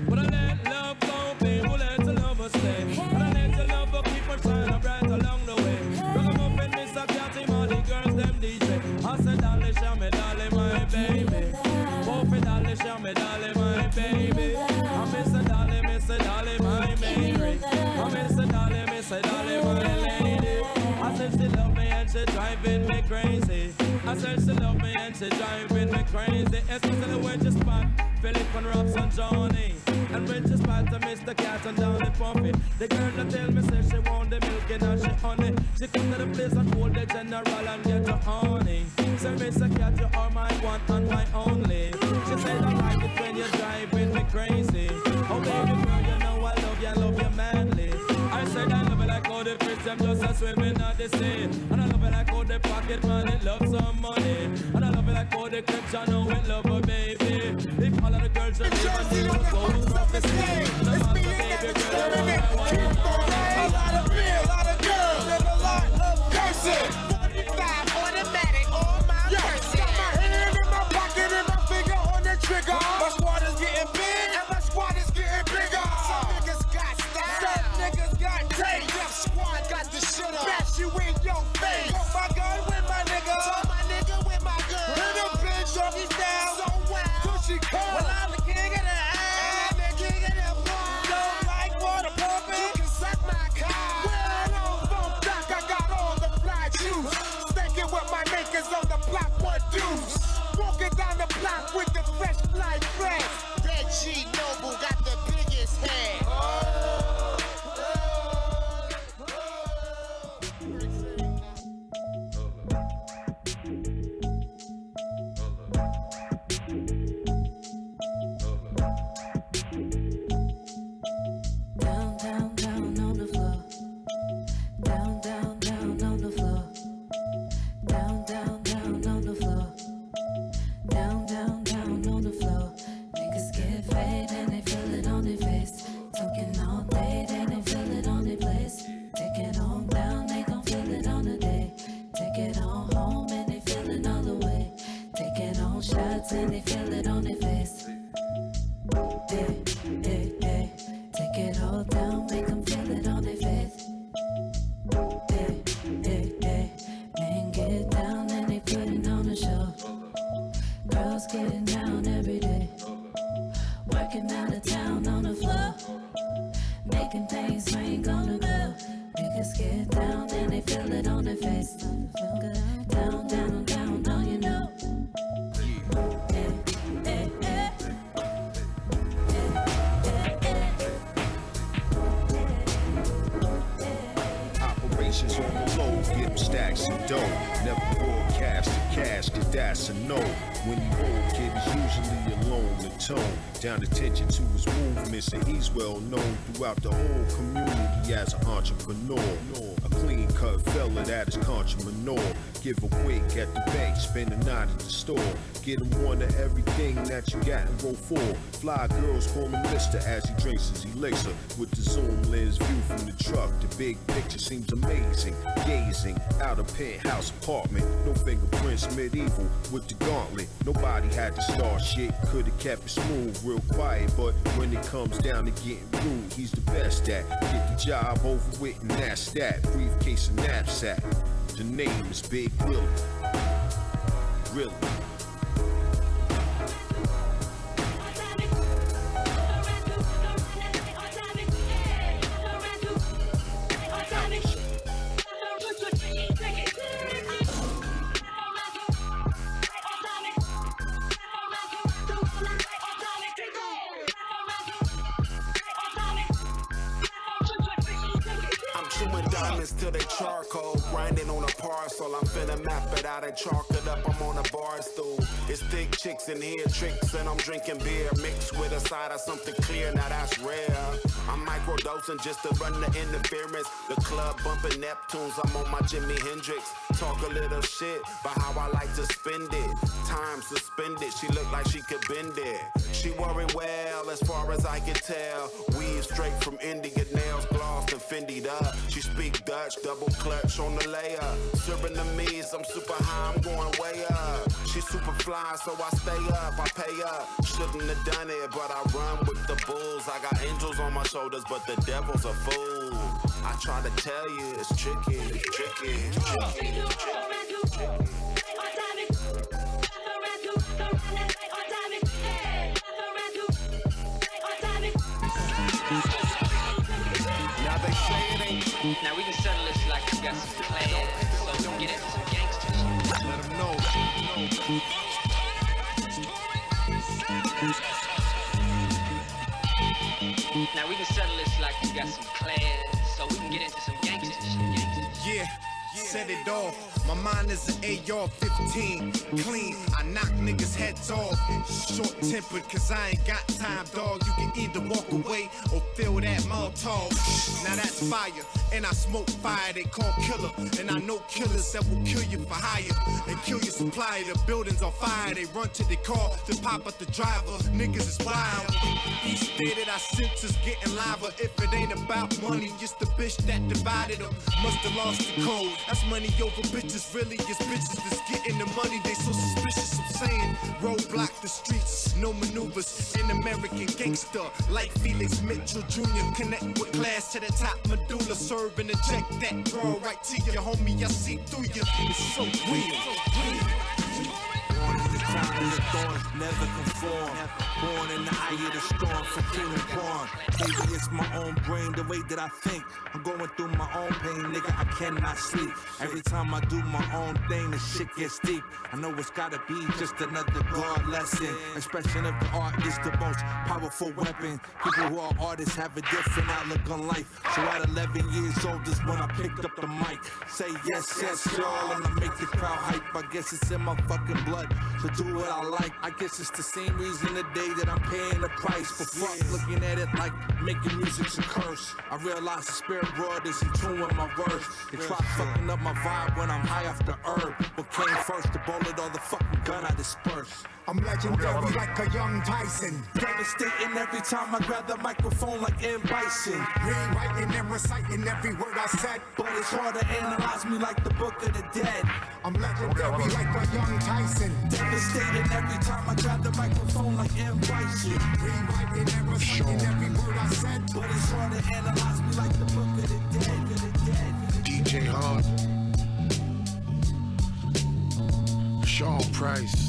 But I let love go, people let the love stay. And I let the love keep her shining bright along the way. Rock 'em up and miss a cat him, all the girls them DJ. I said, darling, show me, darling, my baby. Both it, darling, show me, darling, my baby. I miss a darling, my Mary. I miss a darling, my lady. I said she love me and she driving me crazy. I said she love me and she driving me crazy. Especially when you spot Philip and Robson Johnny. And when she spot to Mr. Cat and down and pumpy, the girl that tell me say she want the milk and now she honey. She come to the place and hold the general and get her honey. Say Mr. Cat, you are my one and my only. She said I like it when you're driving me crazy. Oh baby girl, you know I love you manly. I said I love it like all the fish, I'm just a swimming at the sea. And I love it like all the pocket money, love some money. And I love it like all the clips, I know it love her baby. If all of the girls are leaving, you will go off the scene. The master baby girl, a lot of beer, a lot of girls, and a lot of cursing. 45 automatic, all my mercy. Got my hand in my pocket and my finger on the trigger. My squad is getting big and my squad is getting bigger. Some niggas got style, some niggas got taste. Death squad got the shit up, bash you in your face. Put my gun with my nigga, put my nigga with my gun. Hit a bitch off his down, so wild, till she come. Well, I'm the king of the house, and I'm the king of the bar. Don't like water pumping, you can suck my cock. Well, on phone doc, I got all the fly juice. Stinking with my niggas on the block, one deuce. Walking down the block with the fresh fly fresh. Reggie Noble got the biggest head. Down, down, down on the floor. Down, down, down on the floor. Down, down, down on the floor. Down, down, down on the floor. Niggas get fade and they feel it on their face. Talking all day, then they feel it on their place. Take it on down, they gon' feel it on the day. Take it on home and they feel it all the way. Take it on shots and they feel it on their face. Hey, hey, hey. Take it all down, make them feel it on their face. Hey, hey, hey. Men get down and they putting on a show. Girls getting down every day. Working out of town on the floor. Making things rain gonna go. Niggas get down and they feel it on their face. Feel good. Down, down, down, down, you know. Hey, hey, hey. Operations on the low, get stacks of dough. Never broadcast the cash, cause that's a no. When he roll, kid is usually alone to tone. Down attention to his movements, and he's well known throughout the whole community as an entrepreneur. A clean cut fella that is contra manure. Give a wig at the bank, spend the night at the store. Get him one of everything that you got and roll for. Fly girls call him Mister as he drinks his elixir. With the zoom lens view from the truck, the big picture seems amazing. Gazing out a penthouse apartment, no fingerprints, medieval with the gauntlet. Nobody had to start shit, could've kept it smooth, real quiet. But when it comes down to getting rude, he's the best at. Get the job over with and that's that. Briefcase and knapsack. The name is Big Willie. Really. Till they charcoal, grinding on a parcel. I'm finna map it out and chalk it up. I'm on a bar stool. It's thick chicks in here, tricks, and I'm drinking beer mixed with a side of something clear. Now that's rare. I'm microdosing just to run the interference. The club bumping Neptunes. I'm on my Jimi Hendrix. Talk a little shit about how I like to spend it. Time suspended. She look like she could bend it. She wearing well as far as I can tell. Weave straight from India, nails glossed and Fendi'd up. She speak Dutch, double clutch on the layup. Serving the me's, I'm super high, I'm going way up. She super fly, so I stay up, I pay up. Shouldn't have done it, but I run with the bulls. I got angels on my shoulders, but the devil's a fool. I try to tell you, it's tricky, it's tricky, it's tricky, it's tricky. Now we can settle this like we got some plans, so get into some gangster shit. Let them know. looks like we got some class, so we can get into some gangster shit. Yeah, set it off. My mind is an AR-15, clean. I knock niggas' heads off. Short-tempered, cause I ain't got time, dog. You can either walk away or feel that Molotov. Now that's fire, and I smoke fire they call killer. And I know killers that will kill you for hire and kill your supplier. The building's on fire, they run to the car to pop up the driver. Niggas is wild. Each day that I sense is getting liver. If it ain't about money, it's the bitch that divided them. Must've lost the code. That's money over bitches. Really is bitches that's getting the money. They so suspicious. I'm saying roadblock the streets, no maneuvers. An American gangster like Felix Mitchell Jr. Connect with class to the top medulla. Serve and eject that girl right to you, homie. I see through you. It's so weird. Born in the crown of the thorns, never conform. Born in the eye of the storm, for king and pawn. Maybe it's my own brain, the way that I think. I'm going through my own pain, nigga, I cannot sleep. Every time I do my own thing, the shit gets deep. I know it's gotta be just another God lesson. Expression of the art is the most powerful weapon. People who are artists have a different outlook on life. So at 11 years old is when I picked up the mic. Say yes, yes, y'all, and I make the crowd hype. I guess it's in my fucking blood, so do what I like. I guess it's the same reason today that I'm paying the price. But fuck looking at it like making music's a curse. I realize the spirit world is in tune with my words. They try fucking up my vibe when I'm high off the herb. What came first, the bullet or the fucking gun I disperse? I'm legendary like a young Tyson. Devastating every time I grab the microphone like M. Bison. Rewriting and reciting every word I said. But it's hard to analyze me like the book of the dead. I'm legendary like a young Tyson. Devastating every time I grab the microphone like M. Bison. Rewriting and reciting every word I said. But it's hard to analyze me like the book of the dead. DJ Hard, Sean Price.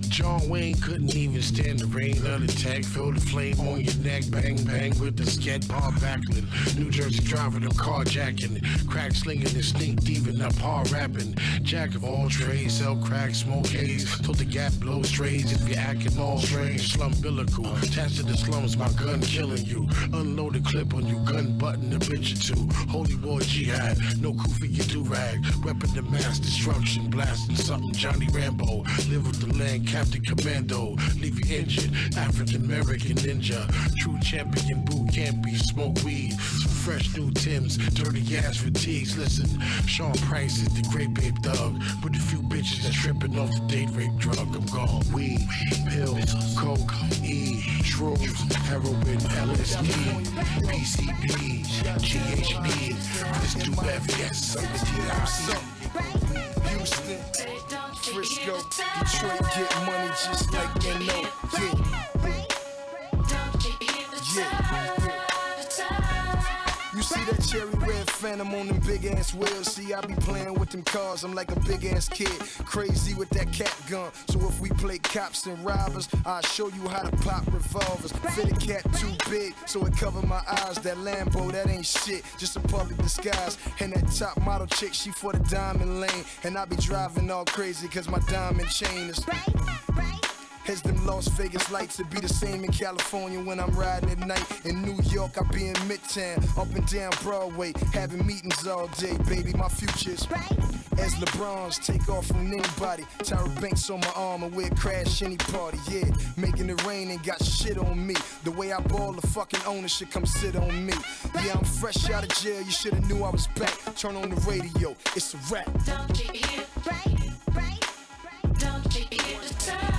John Wayne couldn't even stand the rain of the tag. Feel the flame on your neck, bang bang with the scat bar backling. New Jersey driver, them carjacking, crack slinging and sneak thieving up hard rapping. Jack of all trades, sell crack, smoke haze, till the gap blow strays. If you're acting all strange, slum billical, attached to the slums, my gun killing you. Unloaded clip on you, gun button a bitch or two. Holy war jihad, no coup for your do-rag. Weapon to mass destruction, blasting something. Johnny Rambo, live with the land, Captain Commando, leave you injured. African American ninja, true champion, boot campy, smoke weed. Some fresh new Timbs, dirty ass fatigues. Listen, Sean Price is the great babe thug, with a few bitches that tripping off the date rape drug. I'm gone. Weed, pills, coke, E, shrooms, heroin, LSD, PCP, GHB. This do FS, some DRC. Houston, Frisco, Detroit, get money just like N8V. Yeah. You see that cherry red Phantom on them big ass wheels? See, I be playing with them cars, I'm like a big ass kid. Crazy with that cat gun. So if we play cops and robbers, I'll show you how to pop revolvers. Fit a cat too big, so it cover my eyes. That Lambo, that ain't shit, just a public disguise. And that top model chick, she for the diamond lane. And I be driving all crazy cause my diamond chain is as them Las Vegas lights, it be the same in California when I'm riding at night. In New York, I be in Midtown, up and down Broadway, having meetings all day, baby, my future's as LeBron's take off from anybody. Tyra Banks on my arm and we'll crash any party, yeah. Making it rain and got shit on me. The way I ball, the fucking owner should come sit on me. Yeah, I'm fresh out of jail, you should've knew I was back. Turn on the radio, it's a rap. Don't you hear? Don't you hear the time?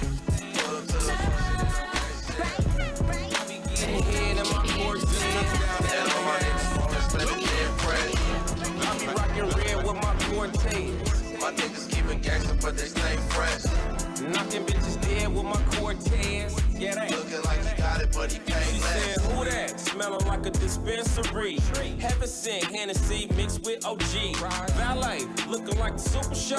I be rockin' red with my Cortez. My niggas keep it gangsta, but they stay fresh. Knockin' bitches dead with my Cortez. Yeah, that looking like he got it, but he paid less. She said, who that? Smell smelling like a dispensary. Heaven sent Hennessy mixed with OG. Valet, looking like the Super Show.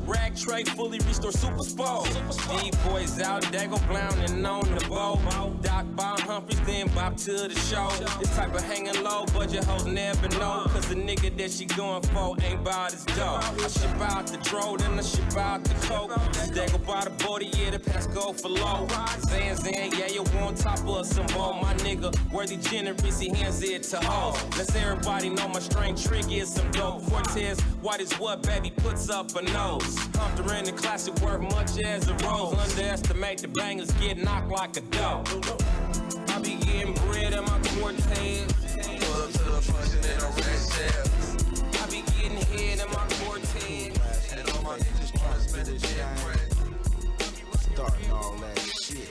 Rag tray, fully restored Super Bowl. D-boys out, Dago Blownin' on the boat. Doc Bob Humphreys, then bop to the show. This type of hanging low, budget hoes never know. Cause the nigga that she going for ain't bout his dough. I ship out the dro, then I ship out the coke. Dago by the 40, yeah, the pass go for low. Zan, yeah, you on top of some ball. My nigga, worthy generous, he hands it to hoes. Let's everybody know my string trick is some dope. Cortez, white is what baby puts up a nose. Hunter in the classic worth much as a rose. Underestimate the bangers, get knocked like a dough. I be getting bread in my Cortez. Pull up to the function in a red shell. I be getting head in my Cortez. And all my niggas trying to spend the shit bread. Starting all that shit.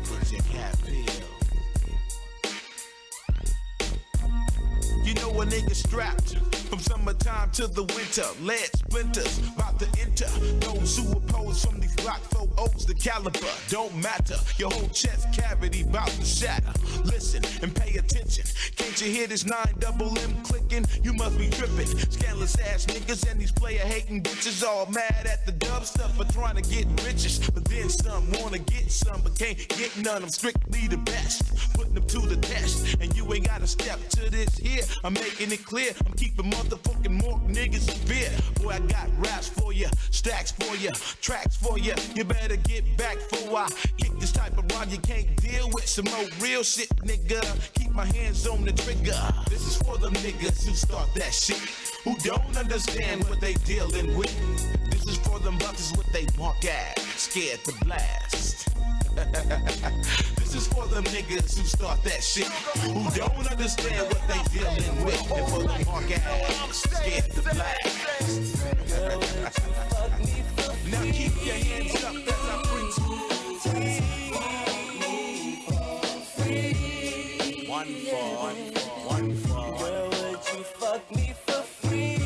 Put your cap pill. You know a nigga strapped from summertime to the winter. Lead splinters about to enter. Those who oppose from these block folk O's the caliber don't matter. Your whole chest cavity about to shatter. Listen and pay attention. Can't you hear this 9M clicking? You must be tripping. Scandalous ass niggas and these player hating bitches all mad at the dub stuff for trying to get riches. But then some wanna get some but can't get none. I'm strictly the best, putting them to the test. And you ain't gotta step to this here. I'm making it clear. I'm keeping motherfucking more niggas in fear. Boy, I got raps for you, stacks for you, tracks for you. You better get back for I kick this type of rhyme. You can't deal with some more real shit, nigga. Keep my hands on the trigger. This is for them niggas who start that shit, who don't understand what they dealing with. This is for them buckets with they punk ass, scared to blast. This is for them niggas who start that shit, who don't understand what they dealing with. And for them punk ass, scared to blast. Now keep your hands up as I bring one for. Girl, would you fuck me for free?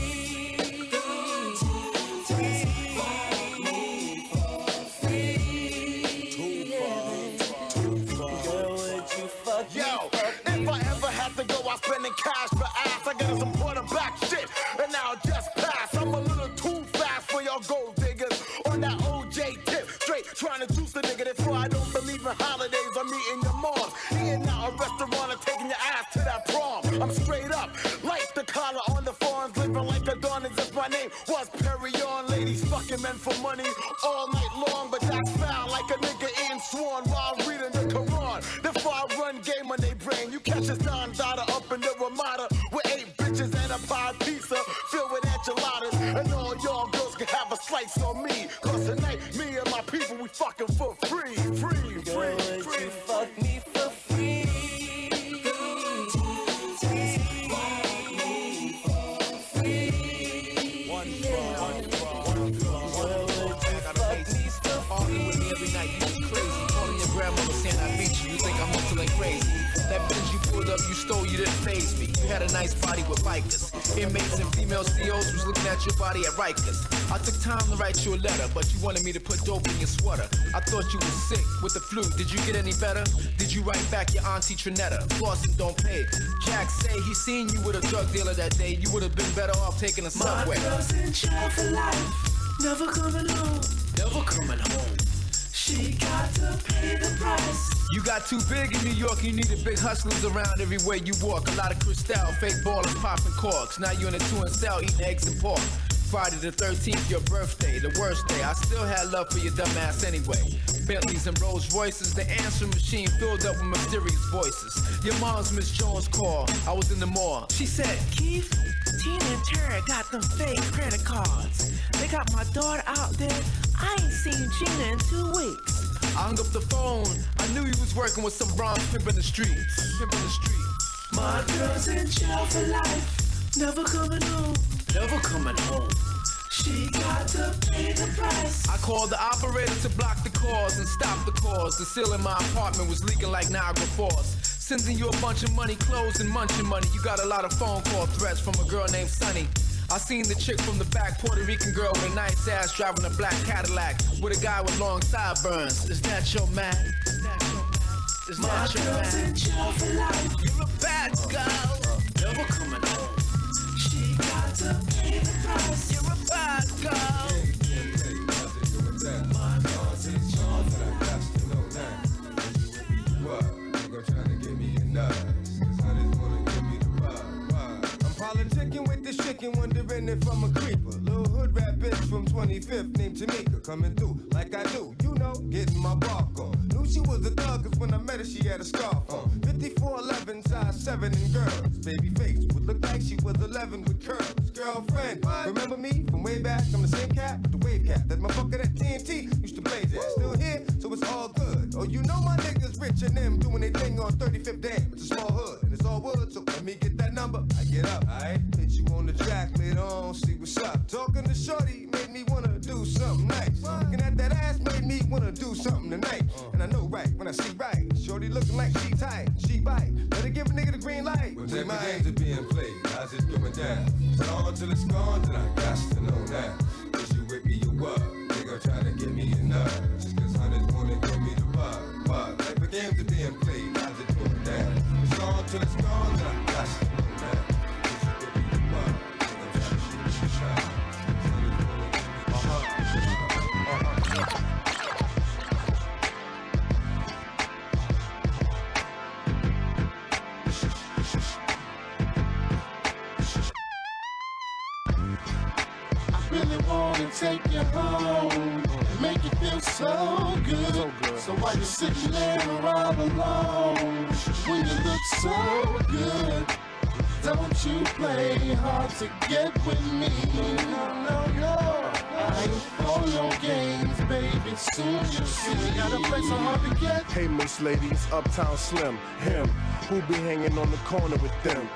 Yo, if I ever had to go out spending cash for ass, I got some quarterback shit, and now just pass. I'm a little too fast for y'all gold diggers on that OJ tip, straight trying to juice the nigga. Therefore, I don't believe in holidays. I'm eating your moms, eating out a restaurant and taking your ass to that prom. I'm straight up, like the collar on the farms, living like a dawn as if my name was Perry on. Ladies fucking men for money all night long, but that's foul like a nigga in Swan while reading the Quran. Therefore, I run game on they brain. You catch a Don Dada up in the Ramada with 8 bitches and a pie pizza filled with enchiladas, and all y'all girls can have a slice on me. Cause tonight, me and my people, we fucking for free, free, Girl, free, would free. you fuck me for free? Arguing with me every night, you just crazy. Calling your grandmother saying I beat you, you think I'm hustling crazy. That bitch you pulled up, you stole, you didn't faze me. You had a nice body with bikers. Inmates and female CEOs was looking at your body at Rikers. I took time to write you a letter, but you wanted me to put dope in your sweater. I thought you was sick with the flu, did you get any better? Did you write back your auntie Trinetta? Flossing don't pay. Jack say he seen you with a drug dealer that day. You would have been better off taking a subway. My girl's in jail for life, never coming home. Never coming home. She got to pay the price. You got too big in New York, you needed big hustlers around everywhere you walk. A lot of Cristal, fake ballers popping corks. Now you in a 2-and-cell eating eggs and pork. Friday the 13th, your birthday, the worst day. I still had love for your dumb ass anyway. Bentleys and Rolls Royces, the answering machine filled up with mysterious voices. Your mom's Miss Jones called, I was in the mall. She said, Keith, Tina and Tara got them fake credit cards. They got my daughter out there. I ain't seen Gina in 2 weeks. I hung up the phone. I knew he was working with some Bronx pimp in the streets. Pimp in the streets. My girl's in jail for life, never coming home. Never coming home. She got to pay the price. I called the operator to block the calls and stop the calls. The ceiling in my apartment was leaking like Niagara Falls. Sending you a bunch of money, clothes and munching money. You got a lot of phone call threats from a girl named Sunny. I seen the chick from the back, Puerto Rican girl with a nice ass driving a black Cadillac with a guy with long sideburns. Is that your man? Is that your man? You're a bad girl. Never coming home. She got to pay the price. You're a bad girl. My cause is yours, but I got to know that. What? Nigga trying to give me a nut. Cause honey's wanna give me the vibe. I'm politicking with this chicken, wondering if I'm a creeper. Little hood rat bitch from 25th named Tamika. Coming through like I do, you know, getting my bark on. Knew she was a thug, cause when I met her, she had a scarf on. 54'11", size 7 in girls. Baby face would look like she was 11 with curls. Girlfriend, remember me from way back? I'm the same cat with the wave cap. That motherfucker that TNT used to blaze at. Still here, so it's all good. Oh, you know my niggas rich and them doing their thing on 35th Dam. It's a small hood and it's all wood, so let me get that number. I get up, alright? Hit you on the track later on, see what's up. Talking to shorty made me wanna do something nice. Looking at that ass made me wanna do something tonight. And I know right when I see right. Shorty looking like she tight, she bite. Better give a nigga the green light. When the games are being played, how's it going down? It's on till it's gone, then I got to know now. Is you with me, you what? Nigga trying to give me a nut. Just cause honey's wanna give me the vibe. What? Like the games are being played, how's it going down? It's on till it's gone, then I got to know now. Is you with me, you what? Nigga trying to give me a shot. Honey's wanna give me the vibe. Really wanna take you home and make you feel so good. So while you're sitting there all alone, when you look so good, don't you play hard to get with me. No. I ain't for no games, baby. Soon you'll see. Gotta play so hard to get. Hey, Miss Ladies, Uptown Slim, him who be hanging on the corner with them.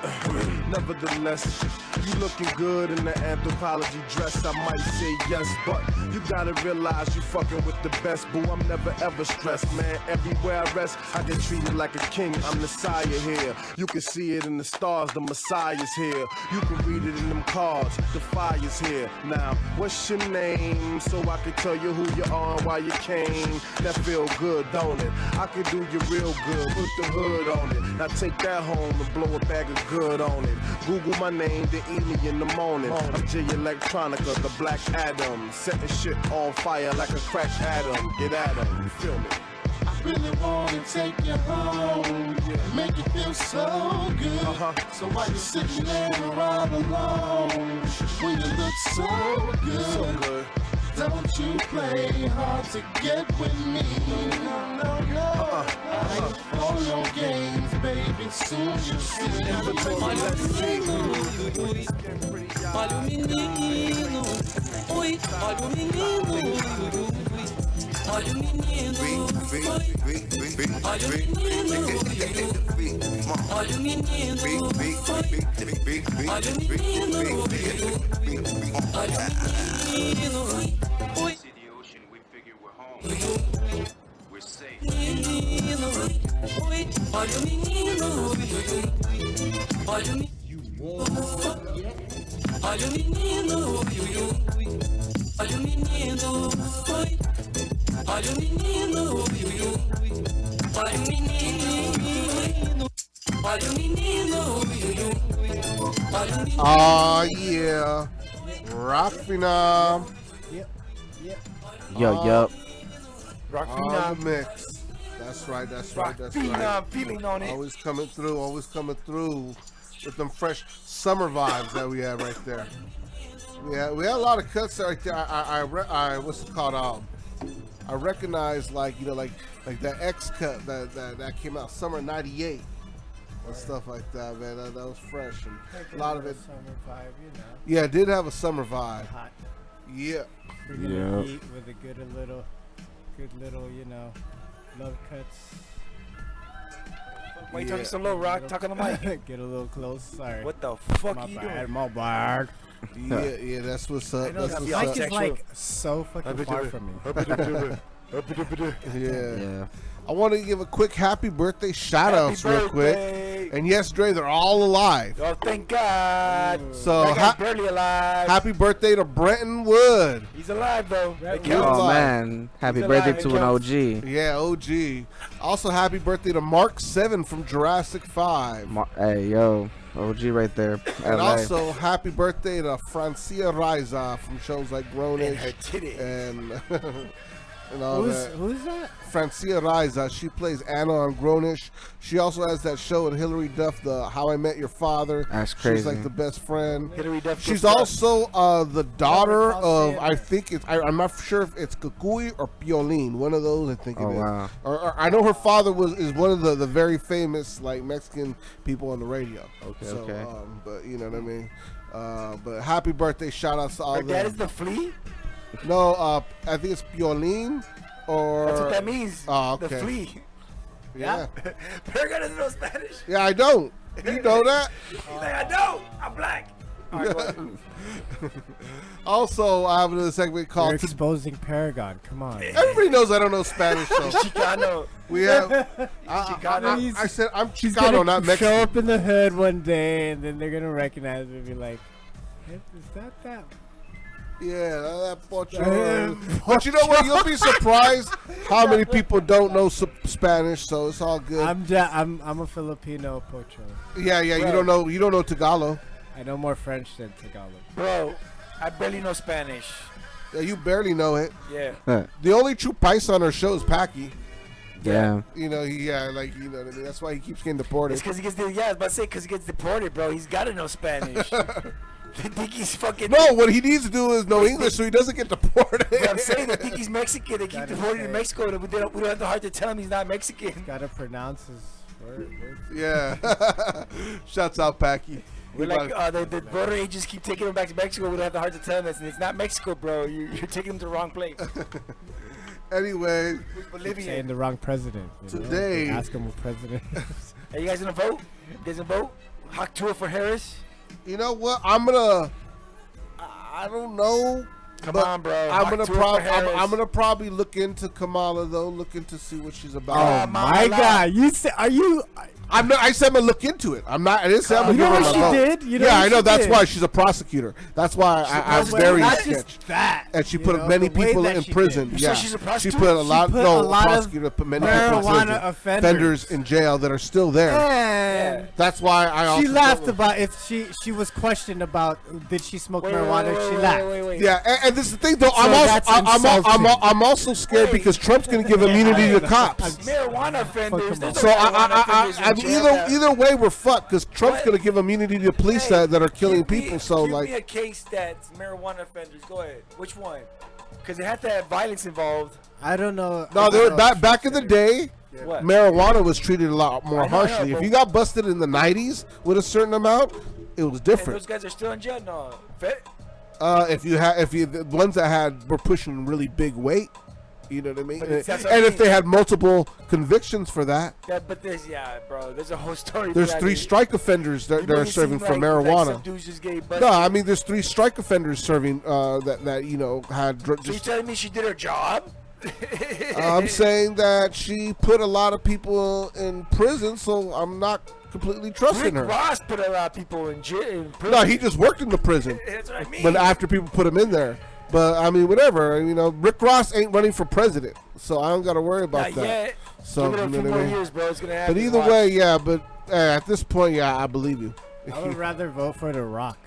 Nevertheless, you looking good in the anthropology dress. I might say yes, but you gotta realize you fucking with the best. Boo, I'm never ever stressed, man. Everywhere I rest, I get treated like a king. I'm the sire here. You can see it in the stars, the Messiah's here. You can read it in them cards, the fire's here. Now, what's your name? So I can tell you who you are and why you came. That feel good, don't it? I can do you real good, put the hood on it. Now take that home and blow a bag of good on it. Google my name, then eat me in the morning. I'm J Electronica, the Black Adam. Setting shit on fire like a crack atom. Get at 'em, you feel me? I really wanna take you home and make you feel so good. So while you're sitting there all alone, when you look so good, don't you play hard to get with me. No. I ain't for no games, baby. Soon you'll see. Olha o menino, ui, olha o menino, olha o menino, olha o menino, olha o menino, olha o menino, olha o menino, ui. See the ocean, we figure we're home. We're safe. Menino, ui, olha o menino, olha o menino. Olha o menino, olha o menino, oi. Olha o menino, olha o menino, olha o menino, olha o menino. Oh yeah, Rock Phenom. Yup. Rock On Phenom. the mix. That's right. Rock Phenom, feeling on it. Always coming through with them fresh summer vibes that we have right there. We had a lot of cuts right there. I what's it called? I recognize like that X cut that came out summer '98 and stuff like that, man. That was fresh and a lot of it. Summer vibe, you know. Yeah, it did have a summer vibe. Hot. Yeah. Yeah. With a good little, you know, love cuts. Why you talking so low, Rock? Talk on the mic. Get a little close. Sorry. What the fuck my you bad, doing? My bad. Yeah, that's what's up. That's what's Mike up. is like so fucking far from me. Yeah. I want to give a quick happy birthday shout outs real quick. And yes, Dre, they're all alive. Oh, thank God. So That guy's barely alive. happy birthday to Brenton Wood. He's alive though. Oh man, happy He's birthday alive. to an OG. Yeah, OG. Also, happy birthday to Mark 7 from Jurassic 5. Hey yo, OG right there. And LA. also, happy birthday to Francia Raiza from shows like Grownish her titty. and and all that. Who's that? Francia Raiza. She plays Anna on Grownish. She also has that show with Hilary Duff, the How I Met Your Father. That's She's crazy. like the best friend. Hilary Duff. She's also the daughter of, I think it's, I'm not sure if it's Kukui or Piolín. One of those, I think it is. Wow. Or I know her father is one of the very famous like Mexican people on the radio. Okay, So, okay. but you know what I mean. But happy birthday! Shout outs to all Her them. dad is the flea. No, I think it's Piolín or. That's what that means. Oh, okay. The flea. Yeah. Paragon doesn't know Spanish. Yeah, I don't. You know that? He's like, I don't. I'm black. All right, go ahead. Also, I have another segment You're called. exposing Paragon. Come on. Everybody knows I don't know Spanish, so Chicano. we have. Chicano. I said I'm He's Chicano, gonna not show Mexican. up in the hood one day, and then they're gonna recognize me and be like, "Is that?" Yeah, that pocho. But you know what? You'll be surprised how many people don't know Spanish, so it's all good. I'm a Filipino pocho. Yeah, you don't know Tagalog. I know more French than Tagalog. Bro, I barely know Spanish. Yeah, you barely know it. Yeah. The only true Paisa on our show is Packy. Yeah. You know, like, you know what I mean? That's why he keeps getting deported. It's because he gets I was about to say because he gets deported, bro. He's got to know Spanish. They think he's fucking. No, what he needs to do is know English so he doesn't get deported. But I'm saying they think he's Mexican. They keep deporting to Mexico. We don't have the heart to tell him he's not Mexican. Gotta pronounce his word. Yeah. Shouts out, Packy. We're like, the border agents keep taking him back to Mexico. We don't have the heart to tell him this. And it's not Mexico, bro. You're taking him to the wrong place. Anyway, saying the wrong president. Today, ask him what president. Are you guys gonna vote? You guys gonna vote? Hot tour for Harris? You know what? I'm gonna. I don't know. Come on, bro. I'm gonna probably look into Kamala though. Look into see what she's Oh about. my God! You say, are you? I'm not. I said I'm gonna look into it. I'm not. I didn't say I'm gonna You give know her what my she vote. did? You know Yeah, what I know. she That's did? why she's a prosecutor. That's why I'm very not sketched. just that. And she you put know, many the way people that in she prison. did. Yeah, So she's a she prostitute? put a lot. She put No, a lot of prosecutor put many people in marijuana prison. offenders in jail that are still there. And That's why I also she laughed about if she was questioned about did she smoke marijuana. She laughed. Yeah, and this is the thing though. So that's insulting. I'm also scared because Trump's going to give immunity to cops. Marijuana offenders. There's So no marijuana offenders in I jail now. either way we're fucked because Trump's going to give immunity to police that are killing people. So Give like, me a case that's marijuana offenders. Go ahead. Which one? Because it had to have violence involved. I don't know. no, they were back in the day. What? Marijuana was treated a lot more I know, harshly. If but- you got busted in the 90s with a certain amount, it was And different. those guys are still in jail? No. If you the ones that were pushing really big weight, you know what I mean. But And, that's what I if mean. they had multiple convictions for that, But there's, bro, there's a whole story. there's to that, 3 dude. strike offenders that You they're make it serving seem for like marijuana. some dudes just getting busted. No, I mean there's 3 strike offenders serving that you know had So you're just. telling me she did her job? I'm saying that she put a lot of people in prison, so I'm not completely trusting Rick her. Ross put a lot of people in prison. No, he just worked in the prison. That's what I mean. But after people put him in there. But I mean, whatever. You know, Rick Ross ain't running for president, so I don't got to worry about Not that. yet. So Give it a you few know what more I mean? years, bro. It's gonna happen. But either Watch. way, yeah. But at this point, yeah, I believe you. I would rather vote for The Rock.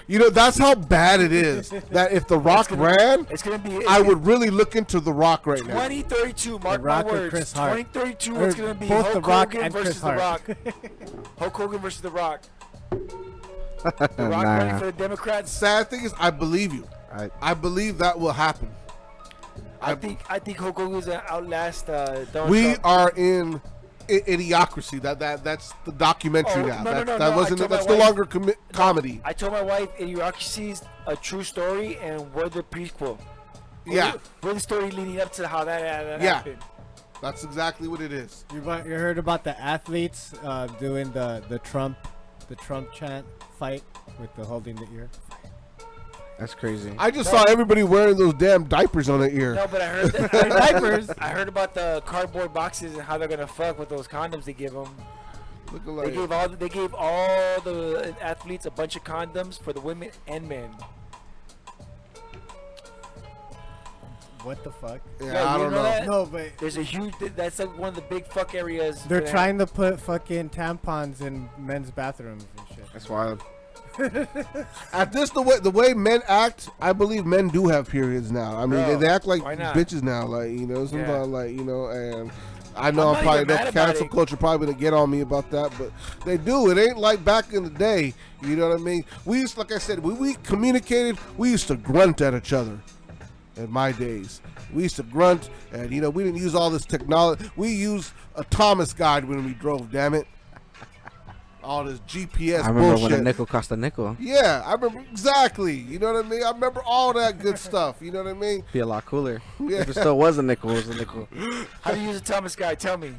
You know, that's how bad it is. That if The Rock ran, it's gonna be. I would really look into The Rock right now. 2032. Mark Rock my or words. Chris Hart. 2032. Or It's gonna be both Hulk The Rock Hogan and versus Chris The Hart. Rock. Hulk Hogan versus The Rock. The Rock running for the Democrats. Sad thing is, I believe you. I believe that will happen. I think Hulk Hogan's gonna outlast Donald We Trump. are in Idiocracy. That's the documentary now. No, That wasn't. That's no longer comedy. I told my wife Idiocracy is a true story, and we're the prequel. Yeah. We're the story leading up to how that Yeah. happened. That's exactly what it is. You heard about the athletes doing the Trump chant fight with the holding the ear. That's crazy. I just saw everybody wearing those damn diapers on their ear. No, but I heard diapers. I heard about the cardboard boxes and how they're gonna fuck with those condoms they give them. Looking like They gave all the athletes a bunch of condoms for the women and men. What the fuck? Yeah, I you don't know. that? No, but There's a huge. That's like one of the big fuck areas. they're for that. trying to put fucking tampons in men's bathrooms and shit. That's wild. At this the way men act, I believe men do have periods now. I mean, Bro, they act like why not? bitches now. Like sometimes and I know I'm I'm not probably even mad about cancel it. culture probably gonna get on me about that, but they do. It ain't like back in the day. You know what I mean? We used, like I said, when we communicated, we used to grunt at each other. In my days, we used to grunt, and we didn't use all this technology. We used a Thomas guide when we drove. Damn it! All this GPS I remember bullshit. when a nickel cost a nickel. Yeah, I remember exactly. You know what I mean? I remember all that good stuff. You know what I mean? Be a lot cooler. Yeah. If it still was a nickel, it was a nickel. How do you use a Thomas guide? Tell me.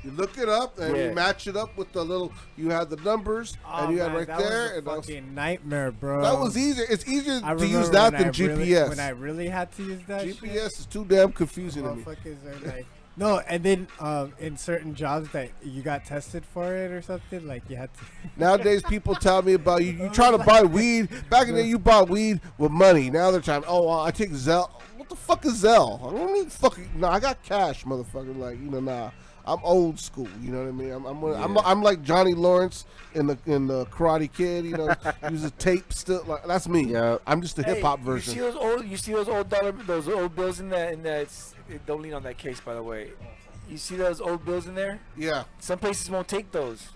You look it up and Yeah. you match it up with the little. You have the numbers and you have right that there. was a And that was, fucking nightmare, bro. that was easier. It's easier I to use remember that when than I really- GPS. when I really had to use that GPS is too damn confusing to me. Motherfuckers are like, no, and then in certain jobs that you got tested for it or something, like you had to. Nowadays, people tell me about you trying to buy weed. Back in the day, you bought weed with money. Now they're trying. Oh, I take Zelle. What the fuck is Zelle? I don't need fucking. No, I got cash, motherfucker. Like nah. I'm old school. You know what I mean? I'm like Johnny Lawrence in the Karate Kid. Use a tape still. Like that's me. Yeah. I'm just the hip hop version. You see those old bills in that. Don't lean on that case, by the way. You see those old bills in there? Yeah. Some places won't take those.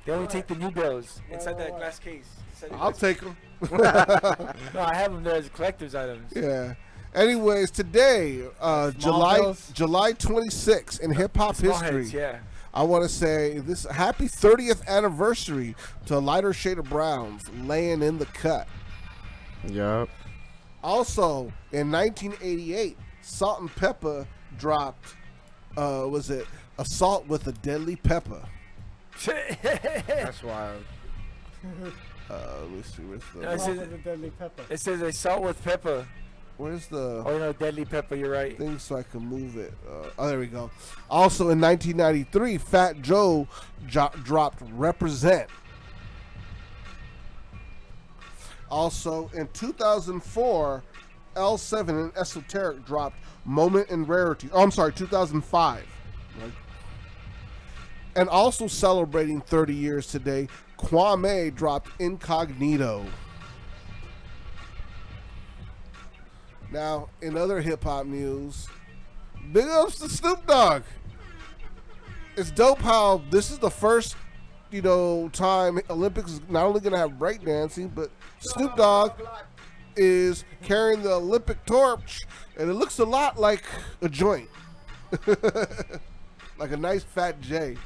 They only take the new bills inside that glass case. I'll take them. No, I have them there as collector's items. Yeah. Anyways, today, July bills? 26th in hip hop Small history. heads, yeah. I want to say this happy 30th anniversary to Lighter Shade of Browns laying in the cut. Yup. Also, in 1988, Salt and Pepper dropped. Was it Assault with a Deadly Pepper? That's wild. Let me see. Where's the? No, it says- Deadly Pepper. It says assault with pepper. Where's the? Oh no, deadly pepper. You're right. Thing so I can move it. There we go. Also in 1993, Fat Joe dropped Represent. Also in 2004, L7 and Esoteric dropped Moment in Rarity. Oh, I'm sorry, 2005. Right? And also celebrating 30 years today, Kwame dropped Incognito. Now, in other hip-hop news, big ups to Snoop Dogg. It's dope how this is the first, time Olympics is not only going to have breakdancing, but Snoop Dogg is carrying the Olympic torch, and it looks a lot like a joint. Like a nice fat J.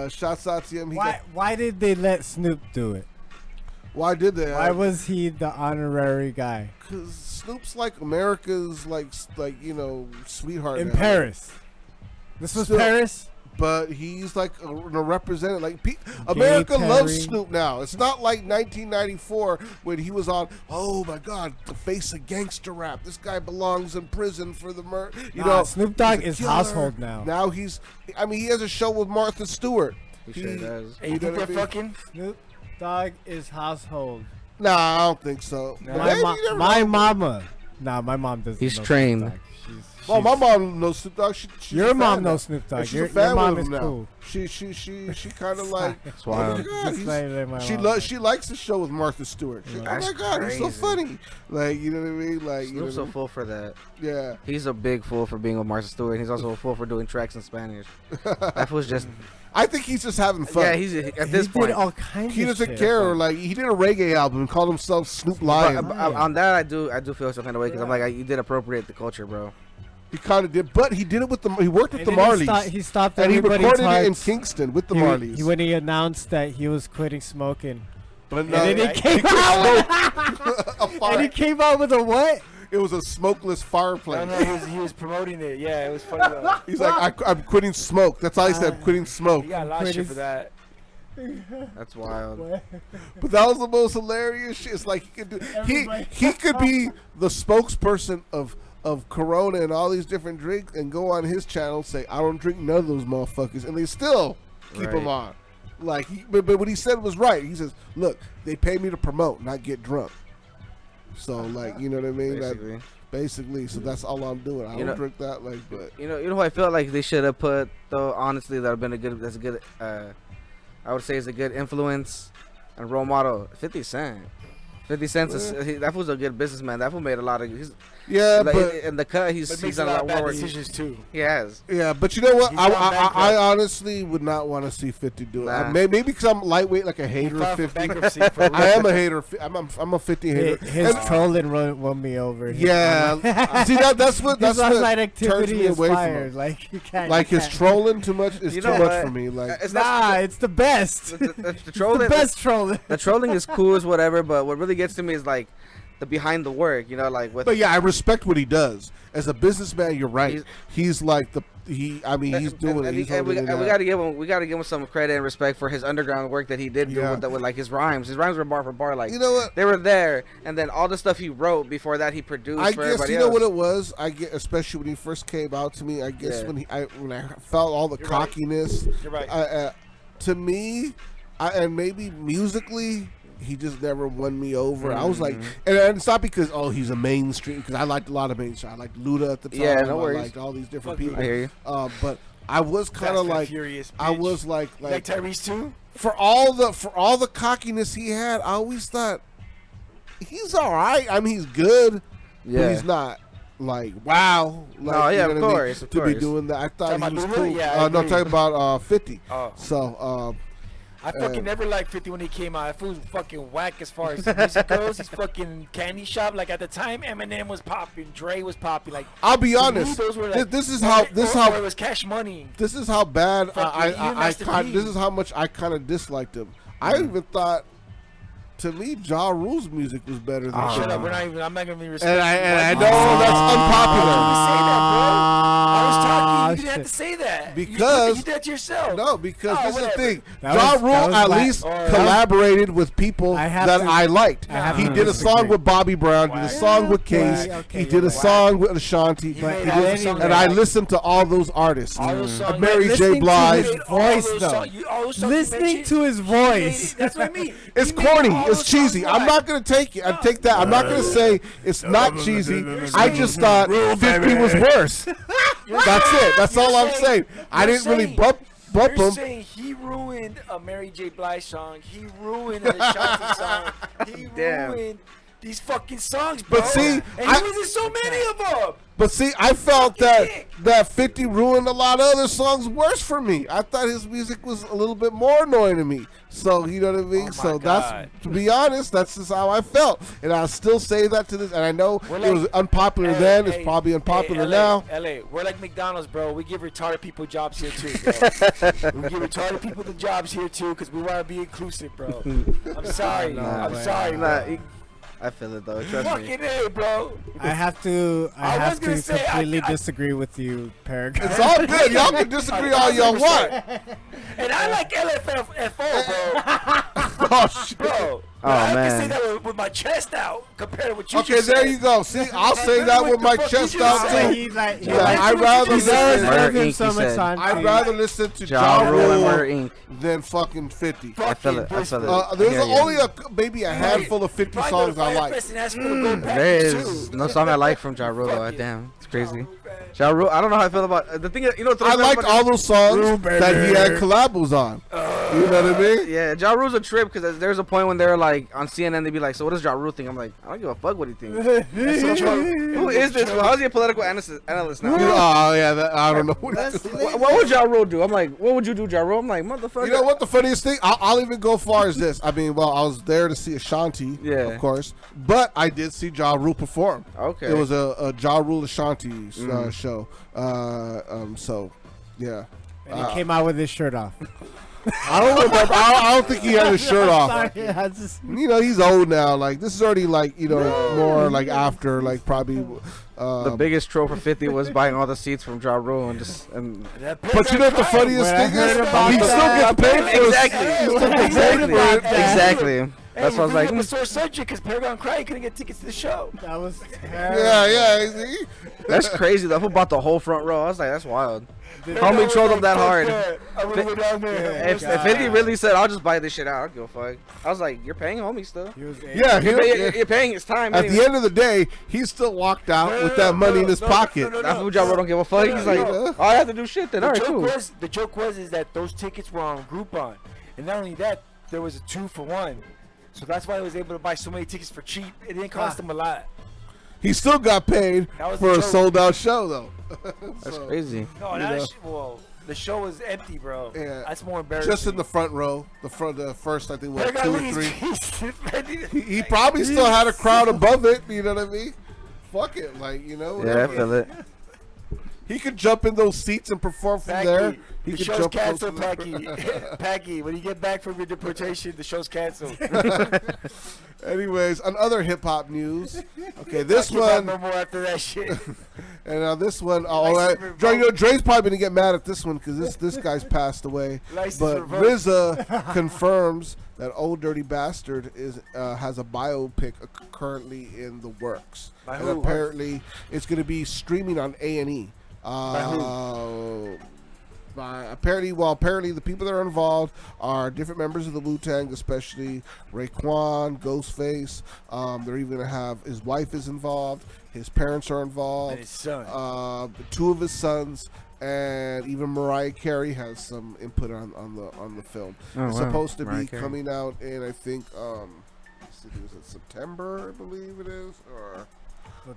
Shouts out to him. Why did they let Snoop do it? Why did they? Why was he the honorary guy? Because Snoop's like America's sweetheart In now. Paris. This was Still- Paris? But he's like a representative. America loves Perry. Snoop now. It's not like 1994 when he was on. Oh my God, the face of gangster rap. This guy belongs in prison for the murder. Snoop Dogg he's a is killer. household now. Now he has a show with Martha Stewart. He sure does. Hey, you think they're fucking? Snoop Dogg is household. Nah, I don't think so. But My, maybe they're my wrong. mama. Nah, my mom doesn't. He's know Snoop trained. Dogg. Well, my mom knows Snoop Dogg. She's Your a mom fan knows now. Snoop Dogg. And she's Your a fan mom with is him now. cool. She kind of like. That's wild. Oh my God, Just like my she mom. she likes the show with Martha Stewart. She's like, oh my That's God, he's so crazy. funny. Like, you know what I mean? Like, Snoop's a fool for that. Yeah. He's a big fool for being with Martha Stewart. He's also a fool for doing tracks in Spanish. That was just. I think he's just having fun. Yeah, he's at this He point. did all kinds He of doesn't shit. care. Like, he did a reggae album and called himself Snoop Lion. On that, I do feel some kind of way because I'm like, you did appropriate the culture, bro. He kind of did, but he did it with he worked with And the then Marleys. he stopped and he everybody's recorded it in hearts. Kingston with the He- Marleys. when he announced that he was quitting smoking. But And then he came out and he came out with a what? It was a smokeless fireplace. No, he was promoting it. Yeah, it was funny though. He's like, I'm quitting smoke. That's how he said, quitting smoke. He got a lot of shit for that. That's wild. But that was the most hilarious shit. It's like he could do. He could be the spokesperson of Corona and all these different drinks, and go on his channel and say, I don't drink none of those motherfuckers, and they still keep Right. him on. Like, but what he said was right. He says, "Look, they pay me to promote, not get drunk." So, like, you know what I mean? Basically, so that's all I'm doing. I don't drink that, like, but you know who I feel like they should have put though. Honestly, that have been a good. I would say is a good influence and role model. 50 Cent. 50 Cent, that fool's a good businessman. That fool made a lot of. But in the cut, he's makes done a lot of bad more decisions too. He has. Yeah, but you know what? He's gone I honestly would not want to see 50 do it. Nah. Maybe because I'm lightweight, like a hater of 50. I am a hater. I'm a 50 hater. His trolling won me over. Yeah, see that's what his turns activity me is away from fire. him. Like you can't. Like his trolling too much is too much for me. Like it's the best. The trolling, the best trolling. The trolling is cool as whatever, but what really gets to me is like the behind the work, you know, like with. But yeah, I respect what he does as a businessman. You're right. He's like he's doing it. He's we gotta give him some credit and respect for his underground work that he did do with like his rhymes. His rhymes were bar for bar, like, you know what, they were there. And then all the stuff he wrote before that he produced. I for guess everybody you know else. what it was. I get, especially when he first came out to me. I guess when I felt all the cockiness. You're right. To me, and maybe musically, he just never won me over. I was like, and it's not because he's a mainstream, because I liked a lot of mainstream. I liked Luda at the time. Yeah, no worries. I liked all these different people. I hear you. But I was kind of like, I was like Tyrese too. For all the cockiness he had, I always thought he's all right. I mean, he's good, but he's not like wow. Like, no, yeah, you know of what I mean, course, to be doing that. I thought he was cool. Yeah, no, talking about 50. Oh. So. I fucking never liked 50 when he came out. That fool was fucking whack as far as music goes. He's fucking candy shop. Like at the time, Eminem was popping, Dre was popping. Like I'll be honest, this is how it was Cash Money. This is how bad this is how much I kind of disliked him. I even thought, to me, Ja Rule's music was better than. Shut up! I'm not gonna be respectful. And I know that's unpopular. Say that, bro. I was talking. You didn't have to say that. Because you did that to yourself. No, because this is the thing. That Ja was- Rule that was at like- least collaborated with people that I liked. He did a song with Bobby Brown, did a song with Case, he did a song with Ashanti, and I listened to all those artists. Mary J. Blige. Listening to his voice. That's what I mean. It's corny. It's cheesy. I'm not gonna take it. I take that. I'm not gonna say it's not cheesy. I just thought 50 was worse. That's it. That's all I'm saying. I didn't really bump You're him. saying he ruined a Mary J. Blige song. He ruined an Ashanti song. He ruined these fucking songs, bro. But see, and he was in so many of them. But see, I felt that 50 ruined a lot of other songs worse for me. I thought his music was a little bit more annoying to me. So, you know what I mean? So that's, to be honest, that's just how I felt. And I'll still say that to this. And I know it was unpopular then. It's probably unpopular now. LA, we're like McDonald's, bro. We give retarded people jobs here too, bro. We give retarded people the jobs here too because we want to be inclusive, bro. I'm sorry. I'm sorry, bro. I feel it though. Trust me. Fucking A, bro. I have to say, completely distree with you, Perg. It's all good. Y'all can disagree all y'all want. And I like LFFO, bro. Oh, shit. Bro. I can say that with my chest out compared to what you Okay, just there said. you go. See, I'll say that with my chest out too. I'd rather listen to Ja Rule than fucking 50. I feel it. There's only maybe a handful of 50 songs I like. There is no song I like from Ja Rule though. Damn, it's crazy. Ja Rule, I don't know how I feel about the thing. You know, I liked all those songs that he had collabos on. You know what I mean? Yeah, Ja Rule's a trip because there's a point when they're like on CNN, they'd be like, "So what does Ja Rule think?" I'm like, "I don't give a fuck what he thinks." Who is this? How's he a political analyst now? Oh yeah, I don't know. What would Ja Rule do? I'm like, what would you do, Ja Rule? I'm like, motherfucker. You know what the funniest thing? I'll even go far as this. I mean, well, I was there to see Ashanti, of course, but I did see Ja Rule perform. Okay. It was a Ja Rule Ashanti show. So, yeah. And he came out with his shirt off. I don't remember. I don't think he had his shirt off. Sorry, I just... You know, he's old now. Like, this is already like, you know, more like after, like probably. The biggest troll for 50 was buying all the seats from Ja Rule and just. But you know what the funniest thing is? He still gets paid for it. Exactly. That's why I was like, a sore subject because Paragon cried he couldn't get tickets to the show. That was terrible. Yeah. See? that's crazy. The fool bought the whole front row. I was like, that's wild. Homie trolled him that hard. I'm gonna go down there. If 50 really said, I'll just buy this shit out, I don't give a fuck. I was like, you're paying homie still. Yeah, you're paying his time. At the end of the day, he still walked out with that money in his pocket. That fool job don't give a fuck. He's like, I have to do shit then. All right, cool. The joke was is that those tickets were on Groupon, and not only that, there was a 2-for-1. So that's why he was able to buy so many tickets for cheap. It didn't cost him a lot. He still got paid for a sold-out show, though. That's crazy. No, well, the show was empty, bro. Yeah. That's more embarrassing. Just in the front row, the first, I think, was 2 or 3. He probably still had a crowd above it. You know what I mean? Fuck it, like whatever. Yeah, I feel it. He could jump in those seats and perform from there. He The could show's jump canceled, close Packy. Packy, when you get back from your deportation, the show's canceled. Anyways, on other hip hop news, okay, this one. No more after that shit. And this one, Dre's probably gonna get mad at this one because this guy's passed away. License But revoked. RZA confirms that Old Dirty Bastard has a biopic currently in the works, By and who? apparently it's gonna be streaming on A&E. By who? Apparently the people that are involved are different members of the Wu-Tang, especially Raekwon, Ghostface. They're even gonna have his wife is involved, his parents are involved, And his son. 2 of his sons, and even Mariah Carey has some input on the film. Oh, It's wow. supposed to Mariah be Carey. coming out in was it September, I believe it is, or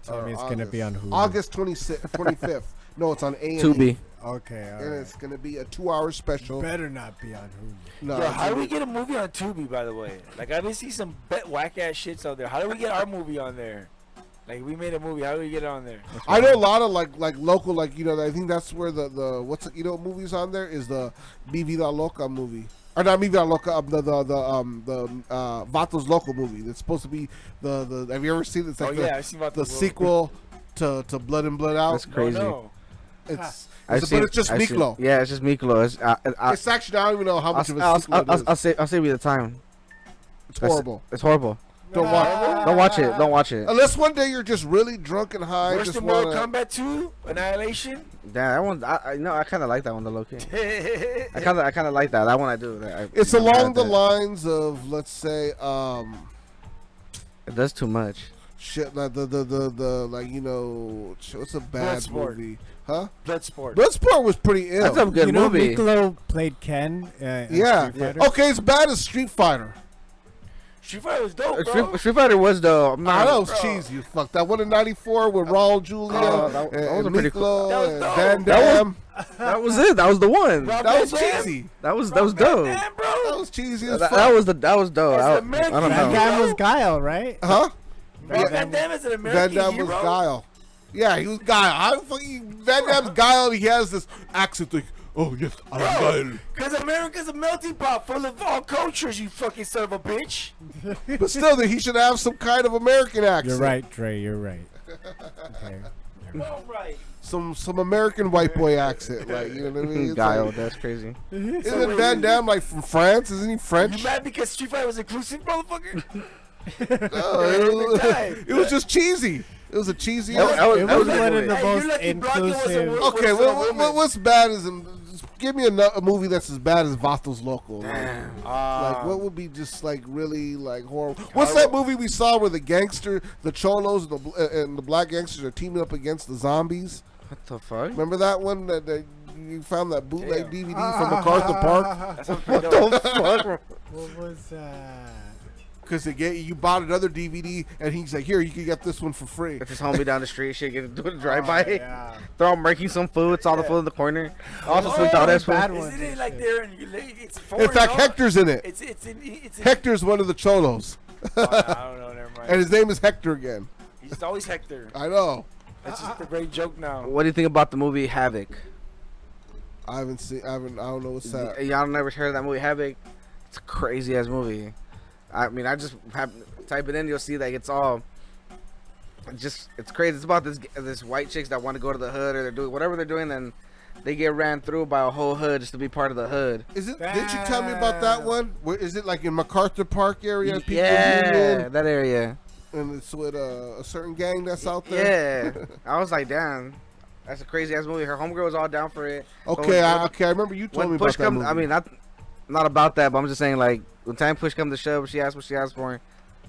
Tell me it's gonna be on Hulu. August 25th. No, it's on A&E. Tubi. Okay, all And right. it's gonna be a 2-hour special. Better not be on Hulu. No, Yo, it's how do gonna we be- get a movie on Tubi, by the way? Like, I've been seeing some whack ass shits out there. How do we get our movie on there? Like, we made a movie. How do we get it on there? I know a lot of like local, I think that's where the what's what movies on there is the Mi Vida Loca movie. Or not Mi Vida Loca, the Vatos Loco movie. It's supposed to be the have you ever seen it? It's like I've seen Vatos the Loco. sequel to Blood and Blood Out. That's crazy. No. It's I've but seen- it's just I've seen- Miklo. Yeah, it's just Miklo. It's actually I don't even know how much of a I'll sequel it is. I'll save you the time. It's horrible. It's horrible. Don't watch it. Don't watch it. Don't watch it. Unless one day you're just really drunk and high. Worse just than Mortal wanna, Kombat 2? Annihilation? Damn, that one. I kind of like that one, the low key. I kind of like that. That one I do. It's I along like the that. lines of, let's say, It does too much. shit like the what's a bad Bloodsport. movie? Huh? Bloodsport. Bloodsport was pretty ill. That's a good You know, movie. Miklo played Ken. In Yeah. Street Fighter? Okay, it's bad as Street Fighter. Street Fighter was dope, bro. Street Fighter was though. Nah, that was cheesy. You fuck that one in '94 with Raul Julia that and was a pretty cool- Miklo That was and dope. Van That Damme. That was it. That was the one. Rob That was Van Dam? cheesy. That was dope. Damn, bro. That was cheesy as That fuck. was dope. That's I American. don't Van know. Damme was Guile, right? Huh? Van Damme is an American Van Damme hero. was Guile. Yeah, he was Guile. How fucking Van Damme's Guile? He has this accent like, oh yes, I'm Guile. Because America's a melting pot full of all cultures, you fucking son of a bitch. But still, that he should have some kind of American accent. You're right, Dre. You're right. Okay. All right. Some American white boy accent, like you know what I mean? It's Guile, like- that's crazy. isn't Van Damme like from France? Isn't he French? You mad because Street Fighter was inclusive, motherfucker? No, it was just cheesy. It was a cheesy. It was good one of movie. the Hey, most you're lucky Blocky wasn't inclusive. with- Okay, with some women. what's bad is just give me a movie that's as bad as Vatos Loco. Like what would be just like really like horrible? What's that movie we saw where the cholos and the black gangsters are teaming up against the zombies? What the fuck? Remember that one that you found that bootleg DVD from MacArthur Park? That sounds pretty dope. What was that? Because you bought another DVD and he's like, here, you can get this one for free. If his homie down the street, shit, get do a drive by. Yeah. They're all making some food. It's all the food in the corner. Also, Oh, sweet out that bad food. one. Isn't it like they're in, it's foreign, In fact, no? Hector's in it. It's in Hector's one of the cholos. Oh, no, I don't know, never mind. And his name is Hector again. He's always Hector. I know. That's just a great joke now. What do you think about the movie Havoc? I don't know what's that. Y'all never heard of that movie Havoc? It's a crazy ass movie. I mean, I just have type it in, you'll see that it's crazy. It's about this white chicks that want to go to the hood or they're doing whatever they're doing, and they get ran through by a whole hood just to be part of the hood. Is it? Did you tell me about that one? Where is it like in MacArthur Park area? People Yeah, that area. And it's with a certain gang that's out there. Yeah, I was like, damn, that's a crazy ass movie. Her homegirl was all down for it. Okay, I remember you told me about that movie. I mean, not about that, but I'm just saying like when time push comes to shove, she asked what she asked for.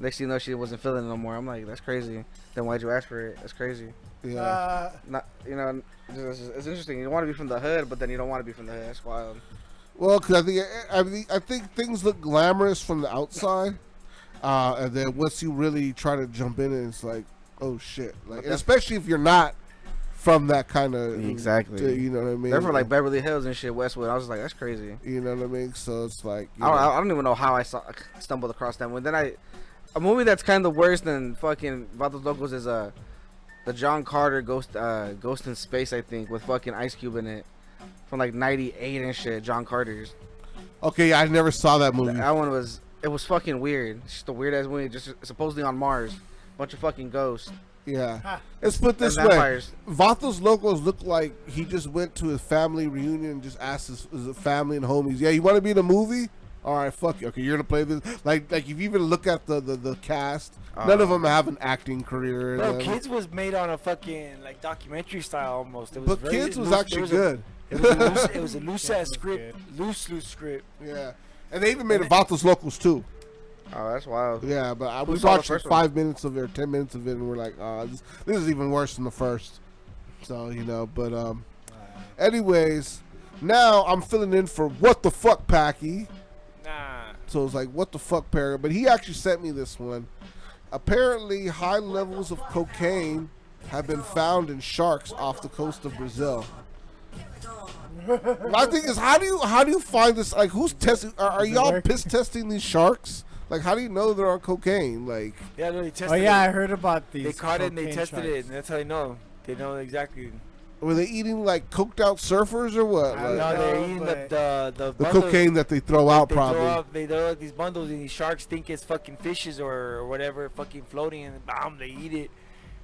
Next thing you know, she wasn't feeling it no more. I'm like, that's crazy. Then why'd you ask for it? That's crazy. Yeah. Not, you know, it's interesting. You want to be from the hood, but then you don't want to be from the hood. That's wild. Well, because I think things look glamorous from the outside, and then once you really try to jump in, it's like, oh shit! Like, and especially if you're not from that kind of exactly. You know what I mean? They're from like Beverly Hills and shit, Westwood. I was just like, that's crazy. You know what I mean? So it's like, I don't even know how I stumbled across that one. Then a movie that's kind of worse than fucking Vatos Locos is the John Carter Ghost in Space, I think, with fucking Ice Cube in it, from like '98 and shit. John Carter's. Okay, I never saw that movie. That one was fucking weird. It's just a weird ass movie, just supposedly on Mars, bunch of fucking ghosts. Yeah. Let's put it this way. Vatos Locos looked like he just went to his family reunion and just asked his family and homies, yeah, you want to be in a movie? All right, fuck you. Okay, you're going to play this. Like if you even look at the cast, none of them have an acting career. Bro, Kids was made on a fucking like documentary style almost. It was but Kids was actually good. It was a loose ass script. Loose script. Yeah. And they even made a Vatos Locos too. Oh, that's wild. Yeah, but we watched like 5 minutes of it or 10 minutes of it, and we're like, oh, this is even worse than the first. So, you know, but anyways, now I'm filling in for What the Fuck Packy. Nah. So it's like, what the fuck, Perry? But he actually sent me this one. Apparently, high levels of cocaine have been found in sharks off the coast of Brazil. My thing is, how do you find this? Like, who's testing? Are y'all piss testing these sharks? Like, how do you know they're on cocaine? Like, yeah, no, they tested. Oh yeah, it. I heard about these. They caught it and they cocaine tested sharks. it, and that's how they know. They know exactly. Were they eating like coked out surfers or what? No, they're eating the cocaine that they throw out, probably. They throw out these bundles, and these sharks think it's fucking fishes or whatever, fucking floating, and bam, they eat it.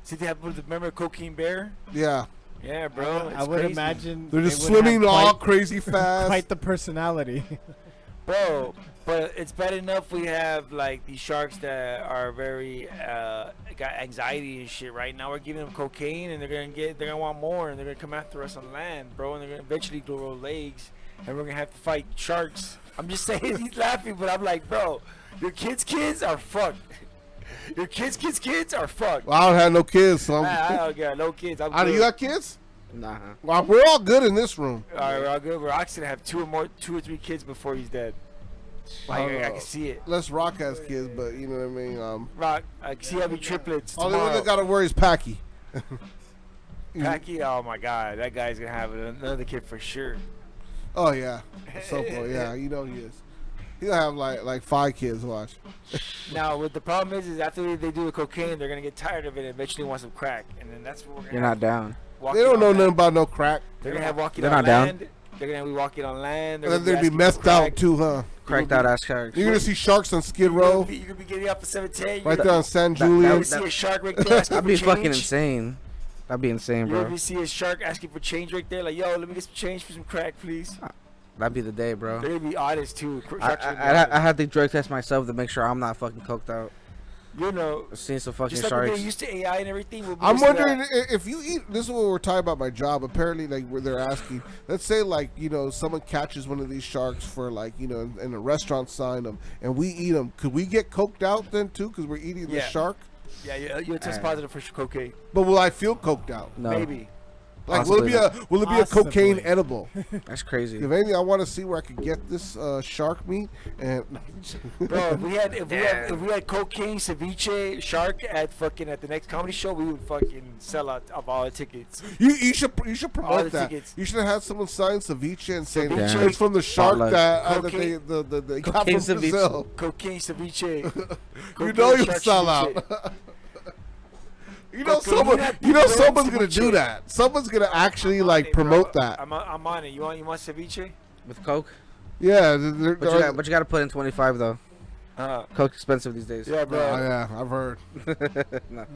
See, they have remember Cocaine Bear? Yeah. Yeah, bro. I would imagine they're just swimming all crazy fast. Quite the personality. Bro, but it's bad enough we have like these sharks that are very got anxiety and shit. Right now we're giving them cocaine, and they're gonna want more, and they're gonna come after us on land, bro. And they're gonna eventually grow legs, and we're gonna have to fight sharks. I'm just saying, he's laughing, but I'm like, bro, your kids are fucked. Your kids are fucked. Well, I don't have no kids, so I don't got no kids. I'm do you got kids? Nah. Well, we're all good in this room. All right, we're all good. We're actually gonna have two or three kids before he's dead. Like, I can see it. Les Rock has kids, but you know what I mean. Rock, I can see having triplets. Only one that gotta worry is Packy. Packy, oh my God, that guy's gonna have another kid for sure. Oh yeah, so boy, yeah, you know he is. He'll have like 5 kids. Watch. Now, what the problem is after they do the cocaine, they're gonna get tired of it and eventually want some crack, and then that's what we're gonna. You're not down. They don't know nothing about no crack. They're gonna have walking They're on not down. land. They're gonna be walking on land. And then they'd be methed out too, huh? Cracked out ass sharks. You're gonna see sharks on Skid Row. You're gonna be getting up at 7:10. Right there on San Julian. You see a shark right there asking That'd for be change. fucking insane. That'd be insane, You bro. ever see a shark asking for change right there? Like, yo, let me get some change for some crack, please. That'd be the day, bro. They're gonna be honest too. I had to drug test myself to make sure I'm not fucking coked out. You know, I've seen some fucking just like sharks. we're used to AI and everything. We'll be I'm used to wondering that. if you eat. This is what we're talking about my job. Apparently, like where they're asking. Let's say like someone catches one of these sharks for like in a restaurant sign them, and we eat them. Could we get coked out then too? Because we're eating the shark. Yeah, you'll test positive for cocaine. But will I feel coked out? No. Maybe. Like will it be a cocaine edible? That's crazy. If anything, I want to see where I could get this shark meat and. Bro, if we had cocaine ceviche shark at the next comedy show, we would fucking sell out of all the tickets. You should promote that. Tickets. You should have someone sign ceviche and say Ceviche. it's from the shark that Cocaine. they got from Brazil. Cocaine ceviche. You know you'll shark sell ceviche. out. Someone's gonna do that. Someone's gonna actually promote that. I'm on it. You want ceviche With Coke? Yeah, but you gotta put in 25 though. Coke's expensive these days. Yeah, bro. Oh, yeah, I've heard. No.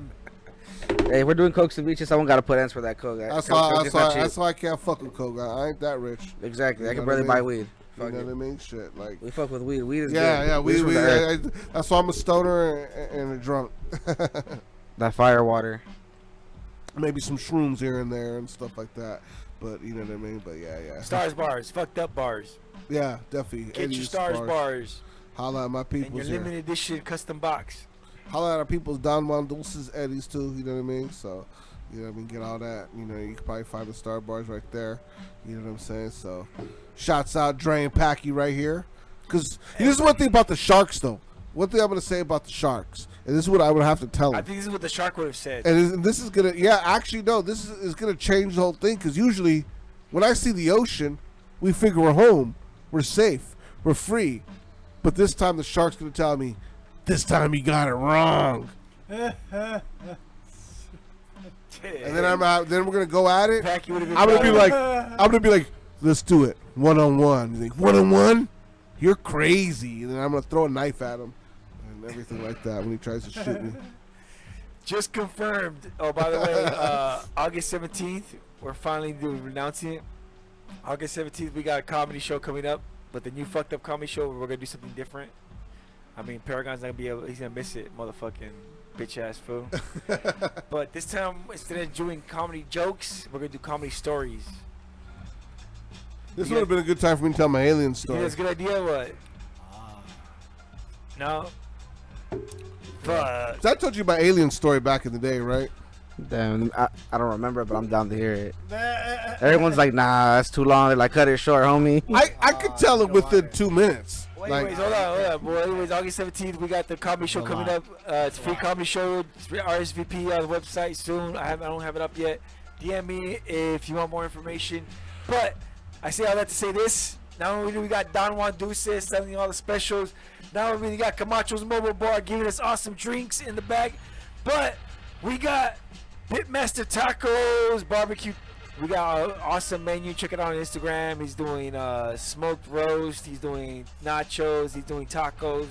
Hey, we're doing Coke ceviche. Someone got to put ends for that Coke. That's Coke is not cheap. why I can't fuck with Coke. I ain't that rich. Exactly. You I can know barely what I buy mean? weed. You Fuck know it. what I mean? Shit, like We fuck with weed. Weed is yeah, good. yeah. Weed's from the earth. That's why I'm a stoner and a drunk. That fire water. Maybe some shrooms here and there and stuff like that. But you know what I mean? But yeah. Stars bars, fucked up bars. Yeah, definitely. Get your Eddie's Stars bars. Holla at my And people. your limited edition custom box. Holla at our people's Don Juan Dulce's Eddie's too. You know what I mean? So, you know what I mean? Get all that. You know, you can probably find the Star bars right there. You know what I'm saying? So, shouts out Dre and Packy right here. Because this is one thing about the Sharks, though. One thing I'm going to say about the Sharks. And this is what I would have to tell them. I think this is what the shark would have said. And this is going to, yeah, actually, no, this is going to change the whole thing. Because usually, when I see the ocean, we figure we're home. We're safe. We're free. But this time, the Shark's going to tell me, this time you got it wrong. And then we're going to go at it. I'm going to be like, let's do it. One-on-one. You think, one-on-one? You're crazy. And then I'm going to throw a knife at him. And everything like that when he tries to shoot me. Just confirmed. Oh, by the way, August 17th, we're finally announcing it. August 17th, we got a comedy show coming up. But the new fucked up comedy show, we're going to do something different. I mean, Paragon's not going to be able, he's going to miss it, motherfucking bitch ass fool. But this time, instead of doing comedy jokes, we're going to do comedy stories. This would have been a good time for me to tell my alien You story. think that's a good idea or what? No? Fuck. So I told you my alien story back in the day, right? Damn, I don't remember, but I'm down to hear it. Everyone's like, nah, that's too long. They're like, cut it short, homie. I could tell it within 2 minutes. Well, anyways, hold on, boy. Anyways, August 17th, we got the comedy show coming up. It's a free comedy show. It's RSVP on the website soon. I don't have it up yet. DM me if you want more information. But I say all that to say this. Not only do we got Don Juan Dulce selling all the specials, not only we got Camacho's Mobile Bar giving us awesome drinks in the bag, but we got Pitmaster Tacos Barbecue. We got an awesome menu. Check it out on Instagram. He's doing smoked roast. He's doing nachos. He's doing tacos.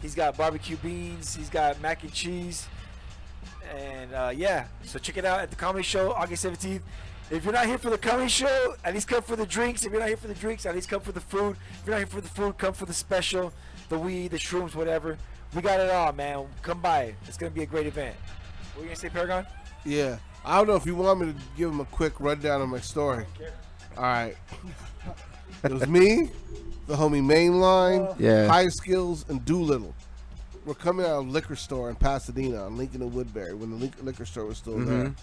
He's got barbecue beans. He's got mac and cheese. And yeah, so check it out at the comedy show, August 17th. If you're not here for the comedy show, at least come for the drinks. If you're not here for the drinks, at least come for the food. If you're not here for the food, come for the special, the weed, the shrooms, whatever. We got it all, man. Come by. It's going to be a great event. What are you going to say, Paragon? Yeah. I don't know if you want me to give him a quick rundown of my story. All right. It was me, the homie Mainline, Yeah. High Skills, and Doolittle. We're coming out of a liquor store in Pasadena on Lincoln and Woodbury when the liquor store was still there.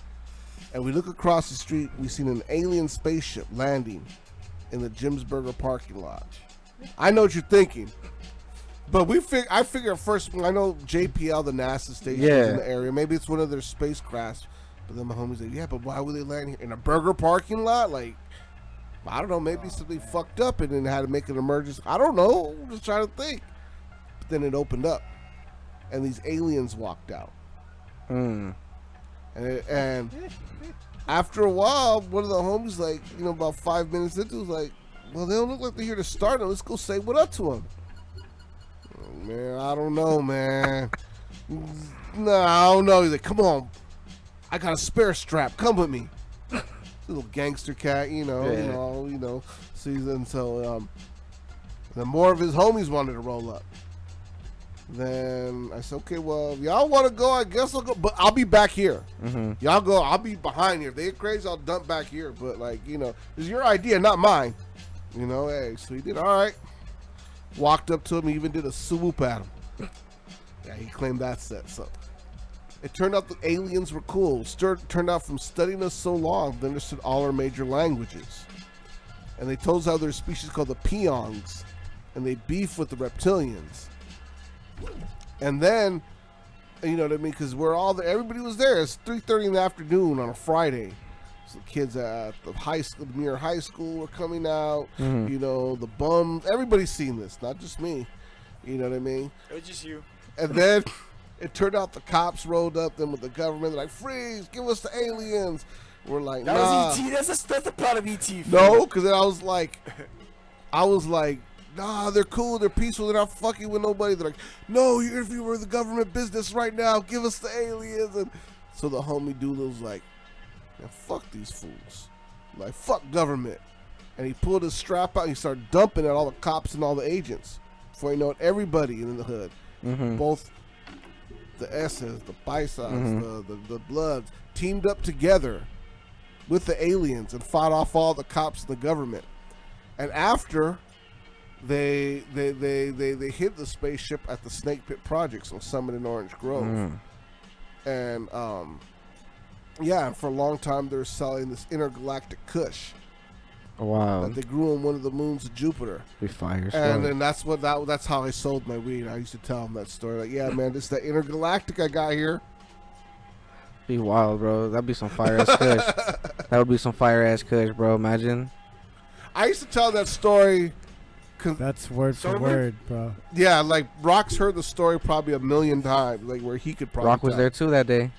And we look across the street, we seen an alien spaceship landing in the Jim's Burger parking lot. I know what you're thinking. But I figure first, I know JPL, the NASA station, is in the area. Maybe it's one of their spacecrafts. But then my homie's like, yeah, but why would they land here? In a burger parking lot? Like, I don't know. Maybe something fucked up and then had to make an emergency. I don't know. I'm just trying to think. But then it opened up. And these aliens walked out. And after a while, one of the homies, like, you know, about 5 minutes into, was like, well, they don't look like they're here to start them. Let's go say what up to them. Oh, man, I don't know, man. No, I don't know. He's like, come on. I got a spare strap. Come with me. Little gangster cat, you know. Season. So, then more of his homies wanted to roll up. Then I said, okay, well, if y'all want to go, I guess I'll go. But I'll be back here. Y'all go. I'll be behind here. If they're crazy, I'll dump back here. But, like, you know, it's your idea, not mine. You know, hey, so he did all right. Walked up to him, even did a swoop at him. Yeah, he claimed that set, so. It turned out the aliens were cool. Turned out from studying us so long, they understood all our major languages. And they told us how there's a species called the peons, and they beef with the reptilians. And then, you know what I mean, because we're all there. Everybody was there. It's 3:30 in the afternoon on a Friday. So the kids at the high school, the Muir High School, were coming out. You know, the bums. Everybody's seen this, not just me. You know what I mean? It was just you. And then it turned out the cops rolled up them with the government. They're like, freeze, give us the aliens. We're like, That nah. was E.T. That's the plot of E.T. No, because then I was like, nah, they're cool, they're peaceful, they're not fucking with nobody. They're like, no, you're if you were the government business right now, give us the aliens. And So the homie Doolittle's like, man, fuck these fools. Like, fuck government. And he pulled his strap out and he started dumping at all the cops and all the agents. Before you know it, everybody in the hood, both the S's, the Paisas, the Bloods, teamed up together with the aliens and fought off all the cops and the government. And after they hid the spaceship at the Snake Pit Projects on Summit in Orange Grove. And yeah, for a long time they were selling this intergalactic Kush. Wow. That they grew on one of the moons of Jupiter. Be fire. And then that's how I sold my weed. I used to tell them that story. Like, yeah, man, this is that intergalactic I got here. Be wild, bro. That'd be some fire ass Kush. That would be some fire ass Kush, bro. Imagine. I used to tell that story. That's word for word, bro. Yeah, like Rock's heard the story probably a million times. Like where he could probably. Rock was there too that day.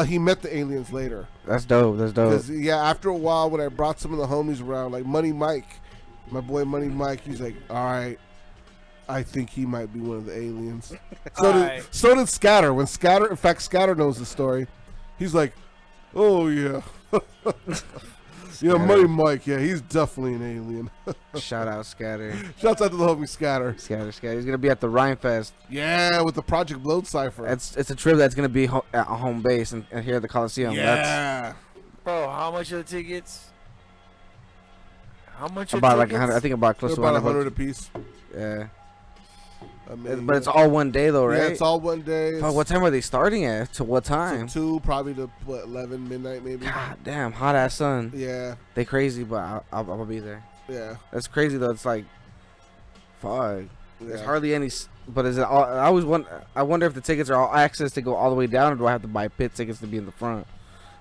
He met the aliens later. That's dope. That's dope. Yeah, after a while, when I brought some of the homies around, like Money Mike, my boy Money Mike, he's like, all right, I think he might be one of the aliens. So did Scatter. When Scatter, in fact, Scatter knows the story. He's like, oh yeah. Yeah, Money Mike, yeah, he's definitely an alien. Shout out Scatter. Shouts out to the homie Scatter. Scatter. He's gonna be at the Rhyme Fest. Yeah, with the Project Blood Cipher. It's a trip that's gonna be at home base and here at the Coliseum. Yeah. Bro, how much are the tickets? How much? About are like tickets? 100. I think about close to about 100 a piece. Yeah. I mean, but it's all one day though, right? Yeah, it's all one day. Fuck, what time are they starting at? To what time? To 2, probably to 11 midnight maybe. God damn, hot ass sun. Yeah. They crazy, but I'll be there. Yeah. That's crazy though. It's like, fuck. There's Yeah. hardly any. But is it all? I wonder if the tickets are all access to go all the way down, or do I have to buy pit tickets to be in the front?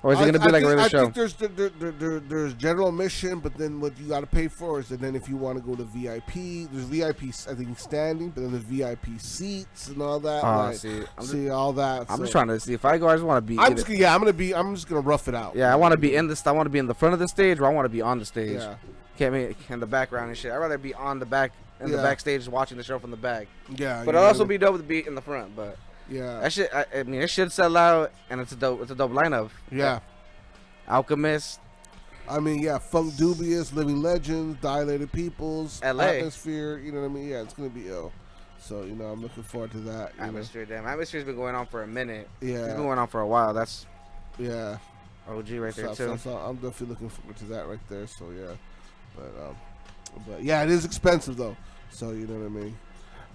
Or is it going to be like a regular show? I think there's general admission, but then what you got to pay for is, and then if you want to go to VIP, there's VIP, I think, standing, but then there's VIP seats and all that. All that. I'm just trying to see if I go. I just want to be. I'm just gonna rough it out. Yeah, I want to be in this. I want to be in the front of the stage, or I want to be on the stage. Yeah. Can't be in the background and shit. I'd rather be on the back in the backstage watching the show from the back. Yeah. But it'll also be dope to be in the front. But yeah, that shit. I mean, it should sell out, and it's a dope lineup. Yeah. Alchemist. I mean, yeah, Funk Dubious, Living Legends, Dilated Peoples, LA. Atmosphere. You know what I mean? Yeah, it's gonna be ill. So I'm looking forward to that. Atmosphere, damn. Atmosphere's been going on for a minute. Yeah. It's been going on for a while. That's OG right there too. So I'm definitely looking forward to that right there. So yeah, but yeah, it is expensive though. So you know what I mean.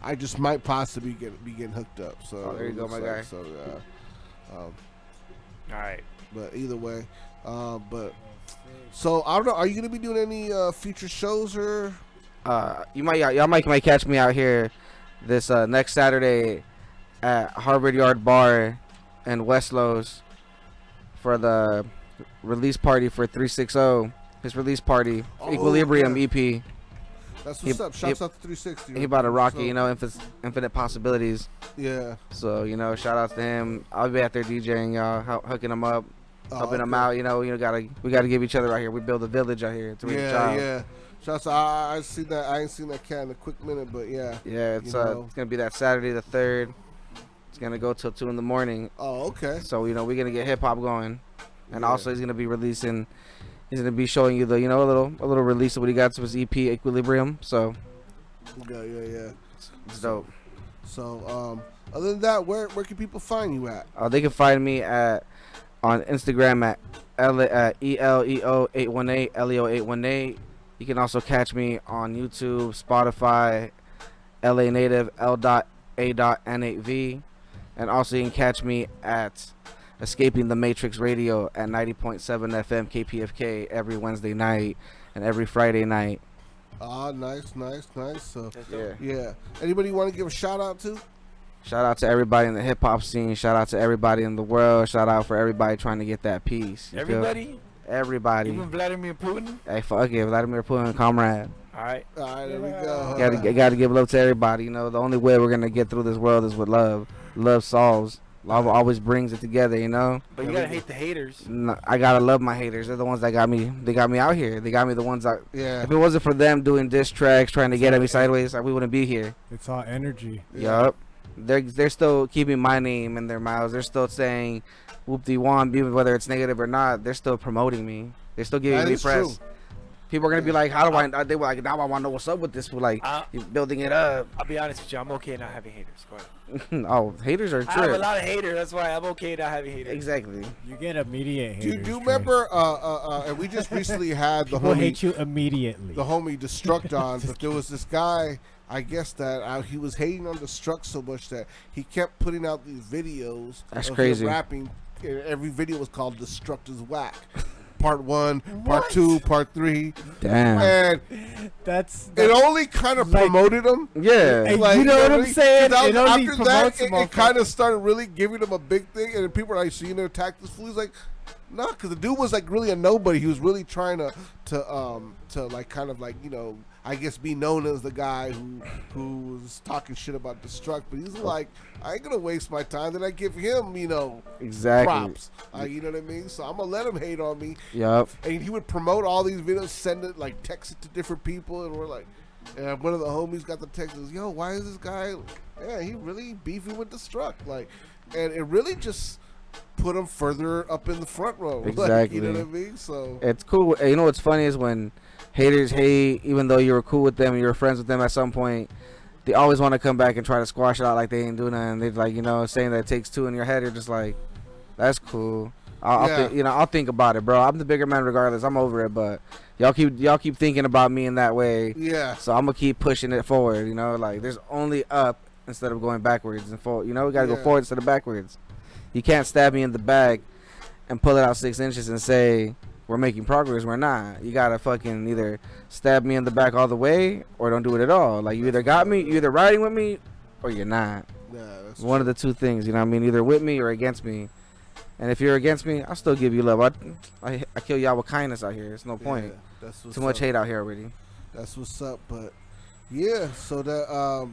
I just might possibly be getting hooked up. So there you go, my guy. So all right. But either way, so I don't know. Are you gonna be doing any future shows or? Y'all might catch me out here this next Saturday at Harvard Yard Bar in West Los for the release party for 360. His release party, Equilibrium EP. That's what's up. Shouts out to 360. He about to rock it, infinite possibilities. Yeah. So shout out to him. I'll be out there DJing y'all, hooking him up, helping him out. We gotta give each other out here. We build a village out here. Yeah. Shouts out. I see that. I ain't seen that cat in a quick minute, but yeah. Yeah, it's gonna be that Saturday the 3rd. It's gonna go till 2 in the morning. Oh, okay. So we're gonna get hip hop going, and also he's gonna be releasing. He's gonna be showing you the a little release of what he got to his EP Equilibrium. So yeah. It's dope. So other than that, where can people find you at? They can find me on Instagram at ELEO818 LEO818. You can also catch me on YouTube, Spotify, LA Native L.A.N8V, and also you can catch me at Escaping the Matrix Radio at 90.7 FM KPFK every Wednesday night and every Friday night. Nice. So yeah. Anybody want to give a shout out to? Shout out to everybody in the hip hop scene. Shout out to everybody in the world. Shout out for everybody trying to get that peace. Everybody? Everybody. Even Vladimir Putin? Hey, fuck it. Vladimir Putin, comrade. All right, there we go. Gotta give love to everybody. The only way we're gonna get through this world is with love. Love solves. Love always brings it together, But you gotta hate the haters. No, I gotta love my haters. They're the ones that got me. They got me out here. They got me the ones that. Yeah. If it wasn't for them doing diss tracks, trying to get at me sideways, we wouldn't be here. It's all energy. Yup. They're still keeping my name in their mouths. They're still saying whoop-de-won, even whether it's negative or not, they're still promoting me. They're still giving me press. True. People are gonna be like, how do I? They were like, now I want to know what's up with this. Like, you're building it up. I'll be honest with you, I'm okay not having haters. Go ahead. Oh, haters are I have a trip. lot of haters. That's why I'm okay not having haters. Exactly. You get immediate haters. Do you remember? And we just recently had the People homie hate you immediately. The homie Destructon, but there was this guy. I guess that he was hating on Destruct so much that he kept putting out these videos. That's of crazy. Him rapping. And every video was called "Destruct is Whack." Part 1, Part 2, Part 3. Damn. And that's it only kind of promoted him. Yeah. Like, you know what I'm saying? That was, It only after that, promotes it kind of started really giving him a big thing, and then people were like, "So you gonna attack this fool?" He's like, "No," because the dude was like really a nobody. He was really trying to like kind of like, you know, I guess be known as the guy who was talking shit about Destruct, but he's like, I ain't gonna waste my time. Then I give him, you know, Exactly. props. You know what I mean? So I'm gonna let him hate on me. Yup. And he would promote all these videos, send it, like text it to different people, and we're like, and one of the homies got the text, was, yo, why is this guy? Yeah, he really beefing with Destruct, like, and it really just put him further up in the front row. Like, Exactly. you know what I mean? So It's cool. You know what's funny is when haters hate, even though you were cool with them and you were friends with them at some point, they always want to come back and try to squash it out like they ain't doing nothing. They're like, you know, saying that it takes two in your head. You're just like, that's cool. I'll think about it, bro. I'm the bigger man regardless. I'm over it, but y'all keep thinking about me in that way. Yeah. So I'm gonna keep pushing it forward. You know, like there's only up instead of going backwards and forward. You know, we gotta go forward instead of backwards. You can't stab me in the back and pull it out 6 inches and say we're making progress. We're not. You gotta fucking either stab me in the back all the way or don't do it at all. Like you either got me, you either riding with me, or you're not. Yeah, that's one of the two things. You know what I mean? Either with me or against me. And if you're against me, I'll still give you love. I kill y'all with kindness out here. It's no point. that's what's Too much up. hate out here already. That's what's up. But yeah, so that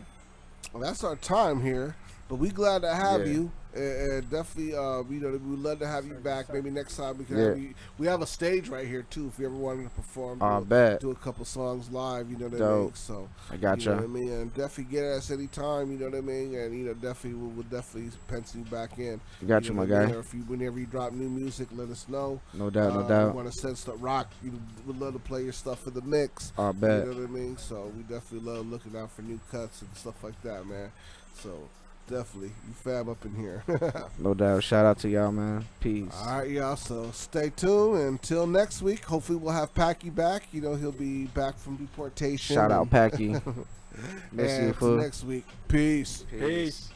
that's our time here. But we glad to have Yeah. you. And definitely, you know, we'd love to have you back. Maybe next time we can Yeah. have you. We have a stage right here too. If you ever wanted to perform, I bet. do a couple songs live. You know what I Dope. mean? So I gotcha. You know what I mean? And definitely get at us anytime. You know what I mean? And you know, definitely we'll definitely pencil you back in. Got you, know my what I mean? guy. Or if you, whenever you drop new music, let us know. No doubt, no doubt. Want to send stuff rock? You would love to play your stuff for the mix. I bet. You know what I mean? So we definitely love looking out for new cuts and stuff like that, man. So definitely, you fam up in here. No doubt. Shout out to y'all, man. Peace. All right, y'all. So stay tuned. Until next week, hopefully we'll have Packy back. You know, he'll be back from deportation. Shout out, Packy. Miss and you, until fool. next week. Peace. Peace.